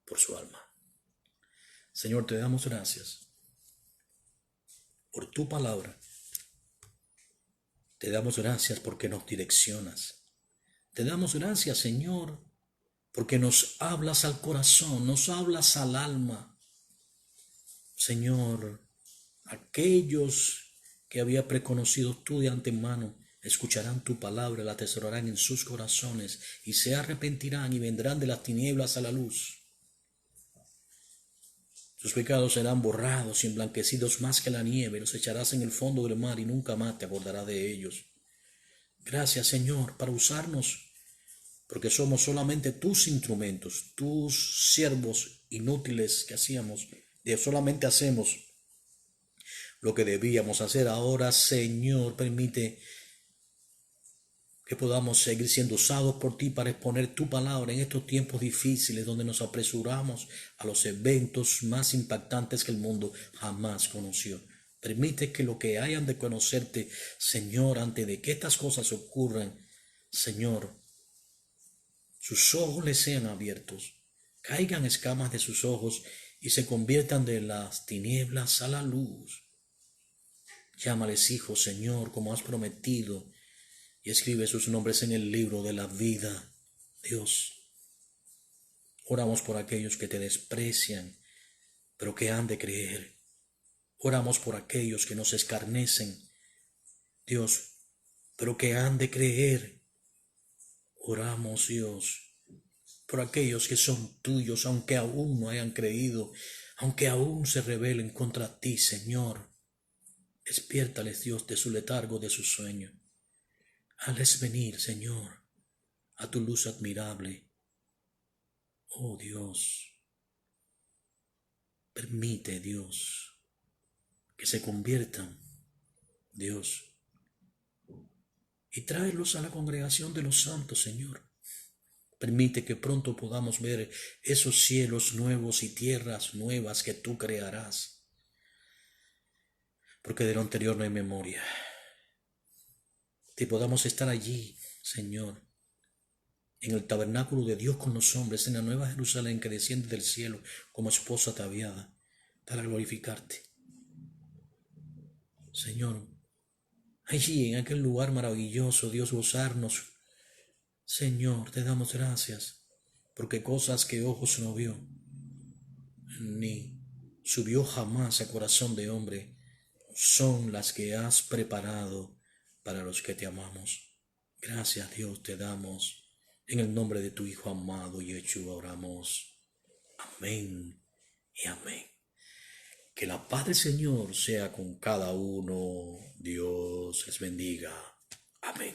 por su alma? Señor, te damos gracias por tu palabra. Te damos gracias porque nos direccionas. Te damos gracias, Señor, porque nos hablas al corazón, nos hablas al alma. Señor, aquellos que había preconocido tú de antemano, escucharán tu palabra, la atesorarán en sus corazones y se arrepentirán y vendrán de las tinieblas a la luz. Sus pecados serán borrados y emblanquecidos más que la nieve, los echarás en el fondo del mar y nunca más te acordarás de ellos. Gracias, Señor, para usarnos, porque somos solamente tus instrumentos, tus siervos inútiles que solamente hacemos lo que debíamos hacer. Ahora, Señor, permite que podamos seguir siendo usados por ti para exponer tu palabra en estos tiempos difíciles donde nos apresuramos a los eventos más impactantes que el mundo jamás conoció. Permite que lo que hayan de conocerte, Señor, antes de que estas cosas ocurran, Señor, sus ojos les sean abiertos, caigan escamas de sus ojos y se conviertan de las tinieblas a la luz. Llámales hijos, Señor, como has prometido, y escribe sus nombres en el libro de la vida. Dios, oramos por aquellos que te desprecian, pero que han de creer. Oramos por aquellos que nos escarnecen, Dios, pero que han de creer. Oramos, Dios, por aquellos que son tuyos, aunque aún no hayan creído, aunque aún se rebelen contra ti, Señor. Despiértales, Dios, de su letargo, de su sueño. Hazles venir, Señor, a tu luz admirable. Oh Dios, permite, Dios, que se conviertan, Dios, y tráelos a la congregación de los santos, Señor. Permite que pronto podamos ver esos cielos nuevos y tierras nuevas que tú crearás, porque de lo anterior no hay memoria. Que podamos estar allí, Señor, en el tabernáculo de Dios con los hombres, en la nueva Jerusalén que desciende del cielo como esposa ataviada, para glorificarte. Señor, allí en aquel lugar maravilloso, Dios, gozarnos. Señor, te damos gracias, porque cosas que ojos no vio, ni subió jamás a corazón de hombre, son las que has preparado para los que te amamos. Gracias, Dios, te damos. En el nombre de tu Hijo amado Yeshua oramos. Amén y amén. Que la paz del Señor sea con cada uno. Dios les bendiga. Amén.